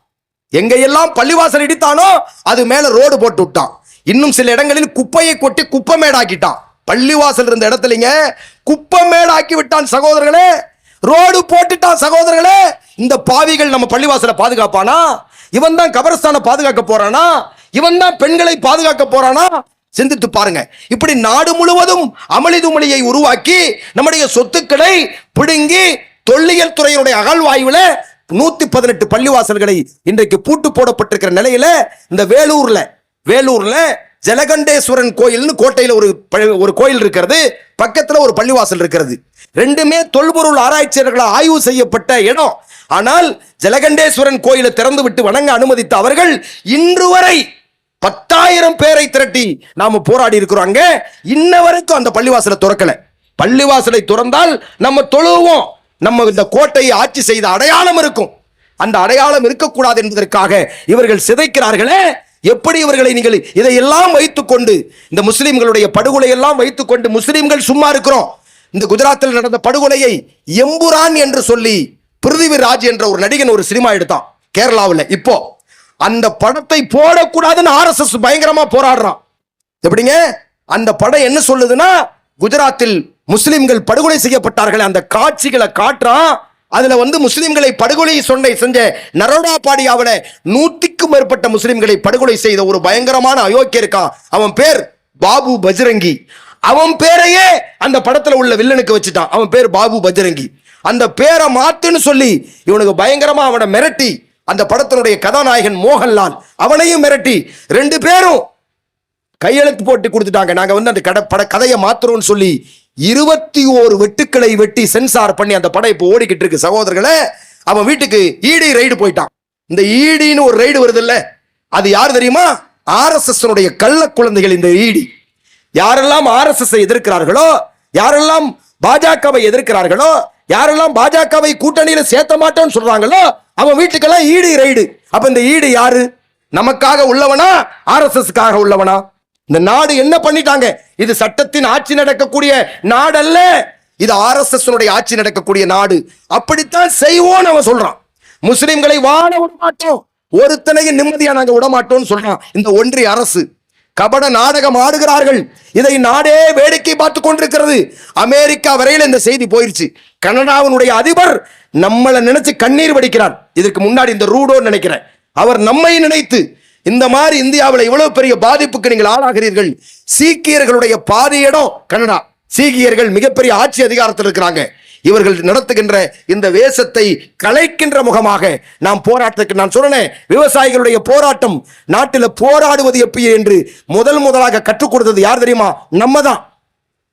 எங்கெல்லாம் பள்ளிவாசல் இடித்தானோ அது மேல ரோடு போட்டு விட்டான். இன்னும் சில இடங்களில் குப்பையை கொட்டி குப்பமேடாக்கிட்டான். பள்ளிவாசல் இருந்த இடத்துலங்க குப்பமேடாக்கி விட்டான் சகோதரர்களே. ரோடு போட்டுட்டான் சகோதரர்களே. இந்த பாவிகள் நம்ம பள்ளிவாசலை பாதுகாப்பானா? இவன் தான் கபரஸ்தானை பாதுகாக்க போறானா? இவன் தான் பெண்களை பாதுகாக்க போறானா? சிந்தித்து பாருங்க. இப்படி நாடு முழுவதும் அமளிதுமளியை உருவாக்கி நம்முடைய சொத்துக்களை பிடுங்கி தொல்லியல் துறையினுடைய அகழ்வாய்வுல 118 பள்ளிவாசல்களை இன்றைக்கு பூட்டு போடப்பட்டிருக்கிற நிலையில இந்த வேலூர்ல ஜலகண்டேஸ்வரன் கோயில்னு கோட்டையில ஒரு கோயில் இருக்கிறது. பக்கத்துல ஒரு பள்ளிவாசல் இருக்கிறது. ரெண்டுமே தொல்பொருள் ஆராய்ச்சியாளர்களால் ஆய்வு செய்யப்பட்ட இடம். ஆனால் ஜலகண்டேஸ்வரன் கோயிலை திறந்து விட்டு வணங்க அனுமதித்த அவர்கள் இன்று வரை 10,000 பேரை திரட்டி நாம போராடி இருக்கிறோம். இன்ன வரைக்கும் அந்த பள்ளிவாசலை திறக்கல. பள்ளிவாசலை திறந்தால் நம்ம தொழுவோம். நம்ம இந்த கோட்டையை ஆட்சி செய்த அடையாளம் இருக்கும். அந்த அடையாளம் இருக்கக்கூடாது என்பதற்காக இவர்கள் சிதைக்கிறார்களே. எப்படி இவர்களை நீங்கள் இதையெல்லாம் வைத்துக்கொண்டு இந்த முஸ்லிம்களுடைய படுகொலை எல்லாம் வைத்துக்கொண்டு முஸ்லிம்கள் சும்மா இருக்கிறோம்? இந்த குஜராத்தில் நடந்த படுகொலையை எம்புரான் என்று சொல்லி பிருத்திவிராஜ் என்ற ஒரு நடிகன் ஒரு சினிமா எடுத்தான் கேரளாவில். இப்போ அந்த படத்தை போடக்கூடாதுன்னு RSS பயங்கரமா போராடுறான். எப்படிங்க? அந்த படம் என்ன சொல்லுதுன்னா, குஜராத்தில் முஸ்லிம்கள் படுகொலை செய்யப்பட்டார்கள். அந்த காட்சிகளை காட்டுறான். அதுல முஸ்லிம்களை படுகொலை செஞ்ச நரோடா பாடியாவில 100க்கும் மேற்பட்ட முஸ்லிம்களை படுகொலை செய்த ஒரு பயங்கரமான அயோக்கிய இருக்கான். அவன் பேர் பாபு பஜ்ரங்கி. அவன் பேரையே அந்த படத்துல உள்ள வில்லனுக்கு வச்சுட்டான். அவன் பேர் பாபு பஜ்ரங்கி. அந்த பேரை மாத்துன்னு சொல்லி இவனுக்கு பயங்கரமா அவனை மிரட்டி, அந்த படத்தினுடைய கதாநாயகன் மோகன்லால் அவனையும் மிரட்டி 2 பேரும் கையெழுத்து போட்டு கொடுத்துட்டாங்க. நாங்க அந்த கதையை மாத்துறோம்னு சொல்லி 21 வெட்டுக்களை வெட்டி சென்சார் பண்ணி அந்த படம் இப்போ ஓடிக்கிட்டு இருக்கு சகோதரர்களே. அவன் வீட்டுக்கு ஈடி ரைடு போயிட்டான். இந்த ஈடின்னு ஒரு ரைடு வருது இல்ல, அது யார் தெரியுமா? RSS கள்ள குழந்தைகள். இந்த ஈடி யாரெல்லாம் RSS எதிர்க்கிறார்களோ, யாரெல்லாம் பாஜகவை எதிர்க்கிறார்களோ, யாரெல்லாம் பாஜகவை கூட்டணியில சேர்த்த மாட்டோம்னு சொல்றாங்களோ அவன் வீட்டுக்கெல்லாம் ஈடி ரைடு. அப்ப இந்த ஈடி யாரு? நமக்காக உள்ளவனா RSSக்காக உள்ளவனா? இந்த நாடு என்ன பண்ணிட்டாங்க? இது சட்டத்தின் ஆட்சி நடக்கக்கூடிய நாடு அல்ல. இது RSS ஆட்சி நடக்கக்கூடிய நாடு, அப்படித்தான் செய்வோம் அவன் சொல்றான். முஸ்லிம்களை வாழ விட மாட்டோம், ஒருத்தனையும் நிம்மதியா நாங்க விட மாட்டோம்னு சொல்றான் இந்த ஒன்றிய அரசு. கபட நாடகம் ஆடுகிறார்கள். இதை நாடே வேடிக்கை பார்த்து கொண்டிருக்கிறது. அமெரிக்கா வரையில் இந்த செய்தி போயிருச்சு. கனடாவினுடைய அதிபர் நம்மளை நினைச்சு கண்ணீர் வடிக்கிறார். இதற்கு முன்னாடி இந்த ரூடோ நினைக்கிறேன், அவர் நம்மை நினைத்து இந்த மாதிரி இந்தியாவில் இவ்வளவு பெரிய பாதிப்புக்கு நீங்கள் ஆளாகிறீர்கள். சீக்கியர்களுடைய பாதி இடம் கனடா. சீக்கியர்கள் மிகப்பெரிய ஆட்சி அதிகாரத்தில் இருக்கிறாங்க. இவர்கள் நடத்துகின்ற இந்த வேஷத்தை கலைக்கின்ற முகமாக நாம் போராட்டத்துக்கு, நான் சொன்னேன், விவசாயிகளுடைய போராட்டம், நாட்டில் போராடுவது எப்படி என்று முதலாக கற்றுக் கொடுத்தது யார் தெரியுமா? நம்ம தான்.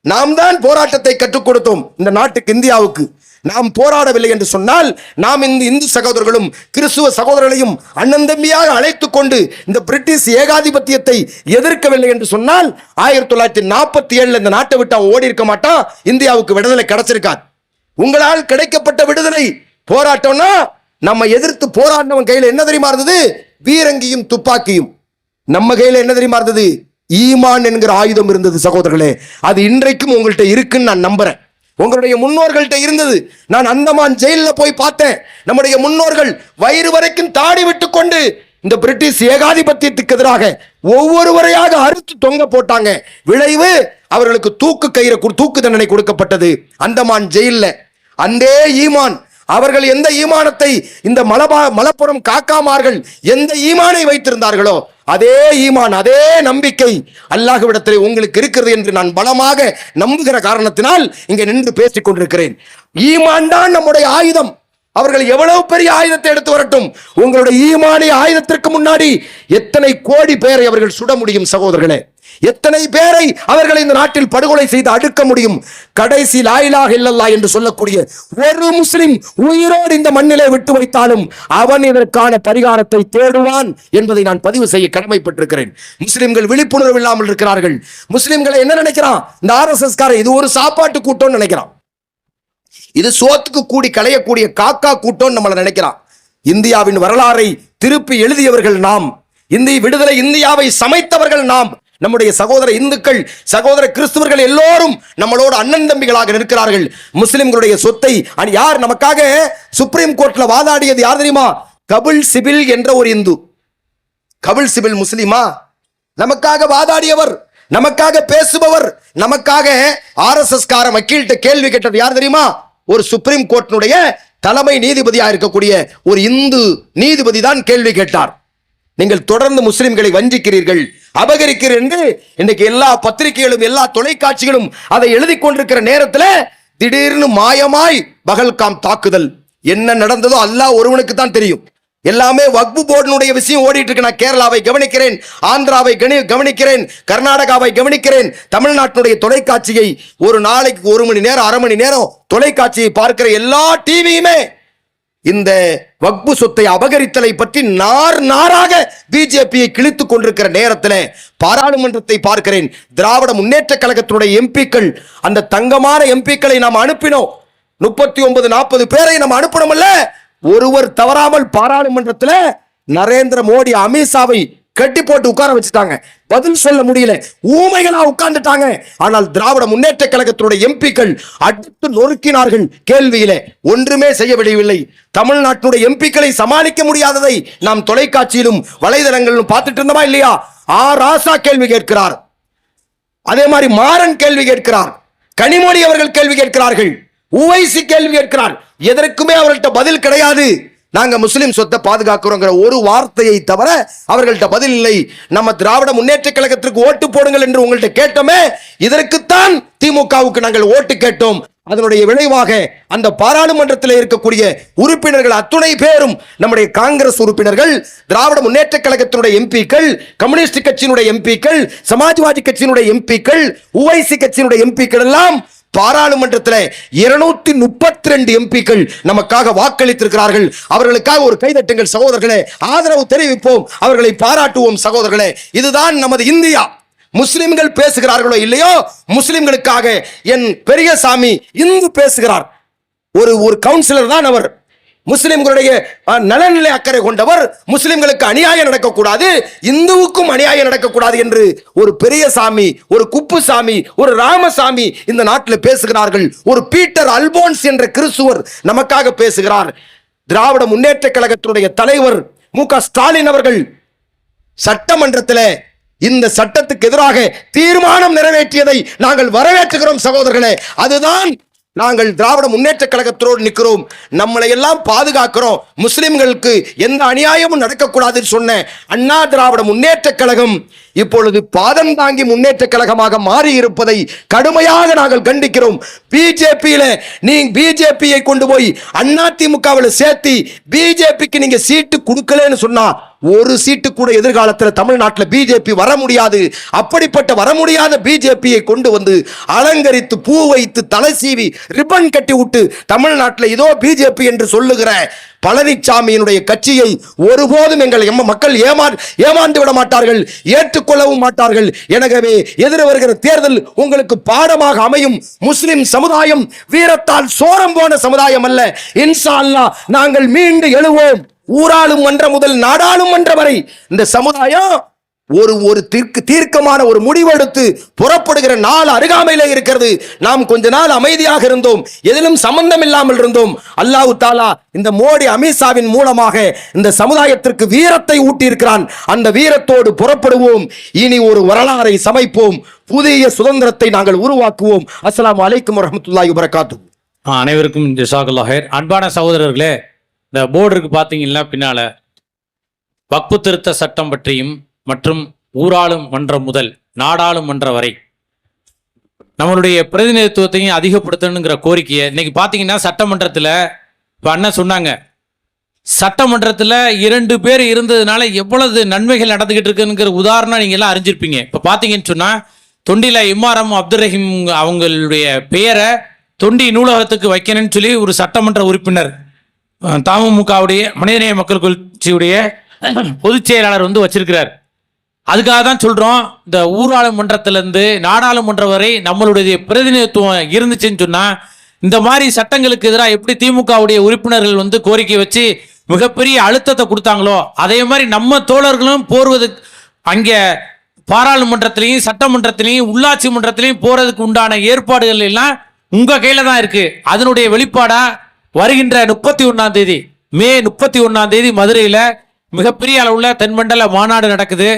நாம் தான் போராட்டத்தை கற்றுக் கொடுத்தோம் இந்த நாட்டுக்கு, இந்தியாவுக்கு. நாம் போராடவில்லை என்று சொன்னால், நாம் இந்த இந்து சகோதரர்களும் கிறிஸ்துவ சகோதரர்களையும் அண்ணன் தம்பியாக அழைத்துக் கொண்டு இந்த பிரிட்டிஷ் ஏகாதிபத்தியத்தை எதிர்க்கவில்லை என்று சொன்னால் 1947 இந்த நாட்டை விட்டு அவன் ஓடி இருக்க மாட்டான். இந்தியாவுக்கு விடுதலை கிடைச்சிருக்காது. உங்களால் கிடைக்கப்பட்ட விடுதலை போராட்டம்னா, நம்ம எதிர்த்து போராடினவன் கையில என்ன தெரியுமா இருந்தது? வீரங்கியும் துப்பாக்கியும். நம்ம கையில என்ன தெரியுமா இருந்தது? ஈமான் என்கிற ஆயுதம் இருந்தது சகோதரர்களே. அது இன்றைக்கும் உங்கள்கிட்ட இருக்குன்னு நான் நம்புறேன். உங்களுடைய முன்னோர்கள்ட்ட இருந்தது. நான் அந்தமான் ஜெயிலில் போய் பார்த்தேன். நம்முடைய முன்னோர்கள் வயிறு வரைக்கும் தாடி விட்டு கொண்டு இந்த பிரிட்டிஷ் ஏகாதிபத்தியத்துக்கு எதிராக ஒவ்வொருவரையாக அறுத்து தொங்க போட்டாங்க. விளைவு அவர்களுக்கு தூக்கு தண்டனை கொடுக்கப்பட்டது அந்தமான் ஜெயில்ல. அந்தே ஈமான், அவர்கள் எந்த ஈமானத்தை இந்த மலப்புறம் காக்காமார்கள் எந்த ஈமானை வைத்திருந்தார்களோ அதே ஈமான், அதே நம்பிக்கை அல்லாஹ்விடத்தில் உங்களுக்கு இருக்கிறது என்று நான் பலமாக நம்புகிற காரணத்தினால் இங்கே நின்று பேசிக் கொண்டிருக்கிறேன். ஈமான் தான் நம்முடைய ஆயுதம். அவர்கள் எவ்வளவு பெரிய ஆயுதத்தை எடுத்து வரட்டும், உங்களுடைய ஈமானி ஆயுதத்திற்கு முன்னாடி எத்தனை கோடி பேரை அவர்கள் சுட முடியும் சகோதரர்களே? எத்தனை பேரை அவர்கள் இந்த நாட்டில் படுகொலை செய்து அடுக்க முடியும்? கடைசி லா இலாஹ இல்லல்லாஹ் என்று சொல்லக்கூடிய ஒரு முஸ்லிம் உயிரோடு இந்த மண்ணிலே விட்டு வைத்தாலும் அவன் இதற்கான பரிகாரத்தை தேடுவான் என்பதை நான் பதிவு செய்ய கடமைப்பட்டிருக்கிறேன். முஸ்லிம்கள் விழிப்புணர்வு இல்லாமல் இருக்கிறார்கள். முஸ்லிம்களை என்ன நினைக்கிறான் இந்த RSS காரன்? இது ஒரு சாப்பாட்டு கூட்டம் நினைக்கிறான். இது சோத்துக்கு கூடி களையக்கூடிய காக்கா கூட்டம் நம்மளை நினைக்கிறான். இந்தியாவின் வரலாறை திருப்பி எழுதியவர்கள் நாம். இந்திய விடுதலை இந்தியாவை சமைத்தவர்கள் நாம். நம்முடைய சகோதர இந்துக்கள், சகோதர கிறிஸ்துவர்கள் எல்லோரும் நம்மளோட அண்ணன் தம்பிகளாக நிற்கிறார்கள். முஸ்லிம்களுடைய சொத்தை யார் நமக்காக சுப்ரீம் கோர்ட்ல வாதாடியது யார் தெரியுமா? கபில் சிபில் என்ற ஒரு இந்து. கபில் சிபில் முஸ்லிமா? நமக்காக வாதாடியவர், நமக்காக பேசுபவர், நமக்காக RSS கார வக்கீல்கிட்ட கேள்வி கேட்டது யார் தெரியுமா? ஒரு சுப்ரீம் கோர்ட்டினுடைய தலைமை நீதிபதியா இருக்கக்கூடிய ஒரு இந்து நீதிபதி தான் கேள்வி கேட்டார். நீங்கள் தொடர்ந்து முஸ்லிம்களை வஞ்சிக்கிறீர்கள், அபகரிக்கிறீர்கள் என்று இன்னைக்கு எல்லா பத்திரிகைகளும் எல்லா தொலைக்காட்சிகளும் அதை எழுதி கொண்டிருக்கிற நேரத்தில் திடீர்னு மாயமாய் பகல்காம் தாக்குதல் என்ன நடந்ததோ அல்லாஹ் ஒருவனுக்கு தான் தெரியும். எல்லாமே வக்ஃபு போர்டினுடைய விஷயம் ஓடிட்டு இருக்கு. நான் கேரளாவை கவனிக்கிறேன், ஆந்திராவை கவனிக்கிறேன், கர்நாடகாவை கவனிக்கிறேன். தமிழ்நாட்டினுடைய தொலைக்காட்சியை ஒரு நாளைக்கு 1 மணி நேரம் 1/2 மணி நேரம் தொலைக்காட்சியை பார்க்கிற எல்லா டிவியுமே இந்த வக்ஃபு சொத்தை அபகரித்தலை பற்றி நாராக பிஜேபியை கிழித்துக் கொண்டிருக்கிற நேரத்தில் பாராளுமன்றத்தை பார்க்கிறேன். திராவிட முன்னேற்ற கழகத்தினுடைய எம்பிக்கள், அந்த தங்கமான எம்பிக்களை நாம் அனுப்பினோம். 39-40 பேரை நாம் அனுப்பணும்ல. ஒருவர் தவறாமல் பாராளுமன்றத்தில் நரேந்திர மோடி அமித்ஷாவை கட்டி போட்டு உட்கார வச்சுட்டாங்க. பதில் சொல்ல முடியல, ஊமைகளா உட்கார்ந்துட்டாங்க. ஆனால் திராவிட முன்னேற்ற கழகத்தினுடைய எம்பிக்கள் அடுத்து நொறுக்கினார்கள் கேள்வியிலே. ஒன்றுமே செய்யவில்லை. தமிழ்நாட்டினுடைய எம்பிக்களை சமாளிக்க முடியாததை நாம் தொலைக்காட்சியிலும் வலைதளங்களிலும் பார்த்துட்டு இருந்தோமா இல்லையா? ராசா கேள்வி கேட்கிறார், அதே மாதிரி மாறன் கேள்வி கேட்கிறார், கனிமொழி அவர்கள் கேள்வி கேட்கிறார்கள், உவைசி கேள்வி கேட்கிறார். எதற்குமே அவர்கள்ட்ட பதில் கிடையாது. நாங்க முஸ்லிம் சொத்தை பாதுகாக்கிறோங்கிற ஒரு வார்த்தையை தவிர அவர்கள்ட்ட பதில் இல்லை. நம்ம திராவிட முன்னேற்ற கழகத்திற்கு ஓட்டு போடுங்கள் என்று உங்கள்கிட்ட கேட்டோமே, இதற்குத்தான் திமுகவுக்கு நாங்கள் ஓட்டு கேட்டோம். அதனுடைய விளைவாக அந்த பாராளுமன்றத்தில் இருக்கக்கூடிய உறுப்பினர்கள் அத்துணை பேரும் நம்முடைய காங்கிரஸ் உறுப்பினர்கள், திராவிட முன்னேற்ற கழகத்தினுடைய எம்பிக்கள், கம்யூனிஸ்ட் கட்சியினுடைய எம்பிக்கள், சமாஜ்வாதி கட்சியினுடைய எம்பிக்கள், உவைசி கட்சியினுடைய எம்பிக்கள் எல்லாம் பாராளுமன்றத்தில் 232 எம்பிக்கள் நமக்காக வாக்களித்திருக்கிறார்கள். அவர்களுக்காக ஒரு கைதட்டுங்கள் சகோதரர்களே, ஆதரவு தெரிவிப்போம், அவர்களை பாராட்டுவோம் சகோதரர்களே. இதுதான் நமது இந்தியா. முஸ்லிம்கள் பேசுகிறார்களோ இல்லையோ, முஸ்லிம்களுக்காக என் பெரியசாமி இந்து பேசுகிறார். ஒரு கவுன்சிலர் தான் அவர். முஸ்லிம்களுடைய நலனிலை அக்கறை கொண்டவர், முஸ்லிம்களுக்கு அநியாயம் நடக்கக்கூடாது, இந்துவுக்கும் அநியாயம் நடக்கக்கூடாது என்று ஒரு பெரிய சாமி, ஒரு குப்புசாமி, ஒரு ராமசாமி இந்த நாட்டில் பேசுகிறார்கள். ஒரு பீட்டர் அல்போன்ஸ் என்ற கிறிஸ்துவர் நமக்காக பேசுகிறார். திராவிட முன்னேற்ற கழகத்தினுடைய தலைவர் மு.க. ஸ்டாலின் அவர்கள் சட்டமன்றத்தில் இந்த சட்டத்துக்கு எதிராக தீர்மானம் நிறைவேற்றியதை நாங்கள் வரவேற்றுகிறோம் சகோதரர்களே. அதுதான் நாங்கள் திராவிட முன்னேற்ற கழகத்தோடு நிற்கிறோம், நம்மளை எல்லாம் பாதுகாக்கிறோம், முஸ்லிம்களுக்கு எந்த அநியாயமும் நடக்கக்கூடாதுன்னு சொன்ன அண்ணா திராவிட முன்னேற்ற கழகம் இப்பொழுது பாதம் தாங்கி முன்னேற்ற கழகமாக மாறி இருப்பதை கடுமையாக நாங்கள் கண்டிக்கிறோம். பிஜேபியில நீங்க பிஜேபியை கொண்டு போய் அதிமுகவில் சேர்த்து பிஜேபிக்கு நீங்க சீட்டு கொடுக்கலன்னு சொன்னா ஒரு சீட்டு கூட எதிர்காலத்தில் தமிழ்நாட்டில் பிஜேபி வர முடியாது. அப்படிப்பட்ட வர முடியாத பிஜேபியை கொண்டு வந்து அலங்கரித்து பூ வைத்து தலை சீவி ரிப்பன் கட்டி விட்டு தமிழ்நாட்டில் இதோ பிஜேபி என்று சொல்லுகிற பழனிசாமியினுடைய கட்சியை ஒருபோதும் எங்கள் மக்கள் ஏமாந்து விட மாட்டார்கள், ஏற்றுக்கொள்ளவும் மாட்டார்கள். எனவே எதிர வருகிற தேர்தல் உங்களுக்கு பாடமாக அமையும். முஸ்லிம் சமுதாயம் வீரத்தால் சோரம் போன சமுதாயம் அல்ல. இன்ஷா அல்லாஹ் நாங்கள் மீண்டு எழுவோம். ஊராளும் மன்றம் முதல் நாடாளும் மன்றம் வரை இந்த சமுதாயம் ஒரு தீர்க்கமான ஒரு முடிவெடுத்து புறப்படுகிற நாள் அருகாமையிலே இருக்கிறது. நாம் கொஞ்ச நாள் அமைதியாக இருந்தோம், எதிலும் சம்பந்தம் இல்லாமல் இருந்தோம். அல்லாஹ் தாலா இந்த மோடி அமித்ஷாவின் மூலமாக இந்த சமுதாயத்திற்கு வீரத்தை ஊட்டி இருக்கிறான். அந்த வீரத்தோடு புறப்படுவோம். இனி ஒரு வரலாறை சமைப்போம், புதிய சுதந்திரத்தை நாங்கள் உருவாக்குவோம். அஸ்ஸலாமு அலைக்கும் வரஹ்மத்துல்லாஹி வபரகாத்துஹு. அனைவருக்கும் ஜஸாக்கல்லாஹ் ஹைர். அன்பான சகோதரர்களே, இந்த போர்டுக்கு பார்த்தீங்கன்னா பின்னால வக்ஃபு திருத்த சட்டம் பற்றியும் மற்றும் ஊராளும் மன்றம் முதல் நாடாளும் மன்றம் வரை நம்மளுடைய பிரதிநிதித்துவத்தையும் அதிகப்படுத்தணுங்கிற கோரிக்கையை இன்னைக்கு பார்த்தீங்கன்னா சட்டமன்றத்தில் இப்போ அண்ணன் சொன்னாங்க, சட்டமன்றத்தில் 2 பேர் இருந்ததுனால எவ்வளவு நன்மைகள் நடந்துகிட்டு இருக்குங்கிற உதாரணம் நீங்கள் எல்லாம் அறிஞ்சிருப்பீங்க. இப்போ பார்த்தீங்கன்னு சொன்னால் தொண்டியில் இம்மாரம் அப்துல் ரஹீம் அவங்களுடைய பெயரை தொண்டி நூலகத்துக்கு வைக்கணும்னு சொல்லி ஒரு சட்டமன்ற உறுப்பினர் தமுமுகவுடைய மனிதநேய மக்கள் கட்சியுடைய பொதுச் செயலாளர் வந்து வச்சிருக்கிறார். அதுக்காக தான் சொல்கிறோம், இந்த ஊராளுமன்றத்திலேருந்து நாடாளுமன்றம் வரை நம்மளுடைய பிரதிநிதித்துவம் இருந்துச்சுன்னு சொன்னால் இந்த மாதிரி சட்டங்களுக்கு எதிராக எப்படி திமுகவுடைய உறுப்பினர்கள் வந்து கோரிக்கை வச்சு மிகப்பெரிய அழுத்தத்தை கொடுத்தாங்களோ அதே மாதிரி நம்ம தோழர்களும் போர்வது அங்கே பாராளுமன்றத்திலையும் சட்டமன்றத்திலையும் உள்ளாட்சி மன்றத்திலையும் போகிறதுக்கு உண்டான ஏற்பாடுகள் எல்லாம் உங்கள் கையில் தான் இருக்குது. அதனுடைய வெளிப்பாடாக வருகின்ற 31ஆம் தேதி மே 31ஆம் தேதி மதுரையில் மிகப்பெரிய அளவில் தென்மண்டல மாநாடு நடக்குது.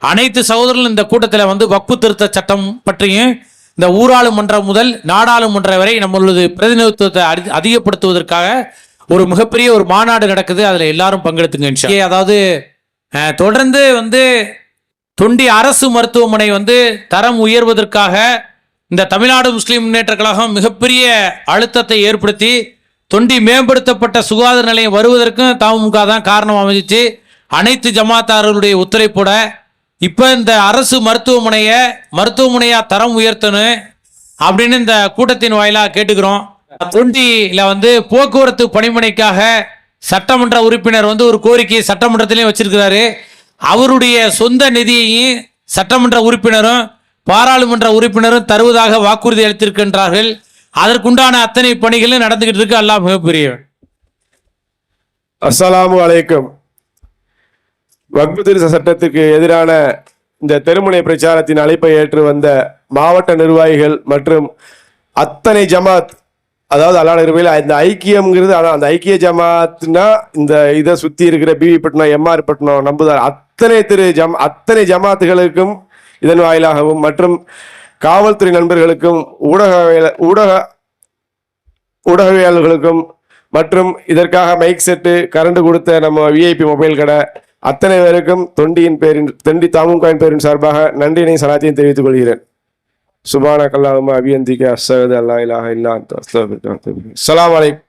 அனைத்து சகோதரர்களும் இந்த கூட்டத்தில் வந்து வக்ஃபு திருத்த சட்டம் பற்றியும் இந்த ஊராளுமன்றம் முதல் நாடாளுமன்றம் வரை நம்மளது பிரதிநிதித்துவத்தை அதிகப்படுத்துவதற்காக ஒரு மிகப்பெரிய ஒரு மாநாடு நடக்குது. அதில் எல்லாரும் பங்கெடுத்துங்க. அதாவது தொடர்ந்து வந்து தொண்டி அரசு மருத்துவமனை வந்து தரம் உயர்வதற்காக இந்த தமிழ்நாடு முஸ்லீம் முன்னேற்ற கழகம் மிகப்பெரிய அழுத்தத்தை ஏற்படுத்தி தொண்டி மேம்படுத்தப்பட்ட சுகாதார நிலையம் வருவதற்கும் தமுக தான் காரணம் அமைஞ்சிச்சு. அனைத்து ஜமாத்தாரர்களுடைய ஒத்துழைப்போட இப்போ இந்த அரசு மருத்துவமனையாக தரம் உயர்த்தணும் அப்படின்னு இந்த கூட்டத்தின் வாயிலாக கேட்டுக்கிறோம். தொண்டியில் வந்து போக்குவரத்து பணிமனைக்காக சட்டமன்ற உறுப்பினர் வந்து ஒரு கோரிக்கையை சட்டமன்றத்திலையும் வச்சிருக்கிறாரு. அவருடைய சொந்த நிதியையும் சட்டமன்ற உறுப்பினரும் பாராளுமன்ற உறுப்பினரும் தருவதாக வாக்குறுதி அளித்திருக்கின்றார்கள். அதற்குண்டான அத்தனை பணிகளும் நடந்துகிட்டு இருக்கு. அல்லாஹ் மிகப்பெரியவன். அஸ்ஸலாமு அலைக்கும். வக்ஃபு திருத்த சட்டத்திற்கு எதிரான இந்த தெருமுனை பிரச்சாரத்தின் அழைப்பை ஏற்று வந்த மாவட்ட நிர்வாகிகள் மற்றும் அத்தனை ஜமாத், அதாவது அல்லாஹ் இந்த ஐக்கியம்ங்கிறது, ஆனால் அந்த ஐக்கிய ஜமாத்னா இந்த இதை சுற்றி இருக்கிற பிவி பட்டினம், எம்ஆர் பட்டினம், நம்புதார் அத்தனை ஜமாத்துகளுக்கும் இதன் வாயிலாகவும் மற்றும் காவல்துறை நண்பர்களுக்கும் ஊடகவியலாளர்களுக்கும் மற்றும் இதற்காக மைக் செட்டு கரண்ட் கொடுத்த நம்ம விஐபி மொபைல் கடை அத்தனை பேருக்கும் தொண்டி தமுகவின் பேரின் சார்பாக நன்றியினையும் சலாத்தையும் தெரிவித்துக் கொள்கிறேன். சுபானக அல்லாஹும்ம அபியந்திக அஸ்ஸலாமு அலைக்கும்.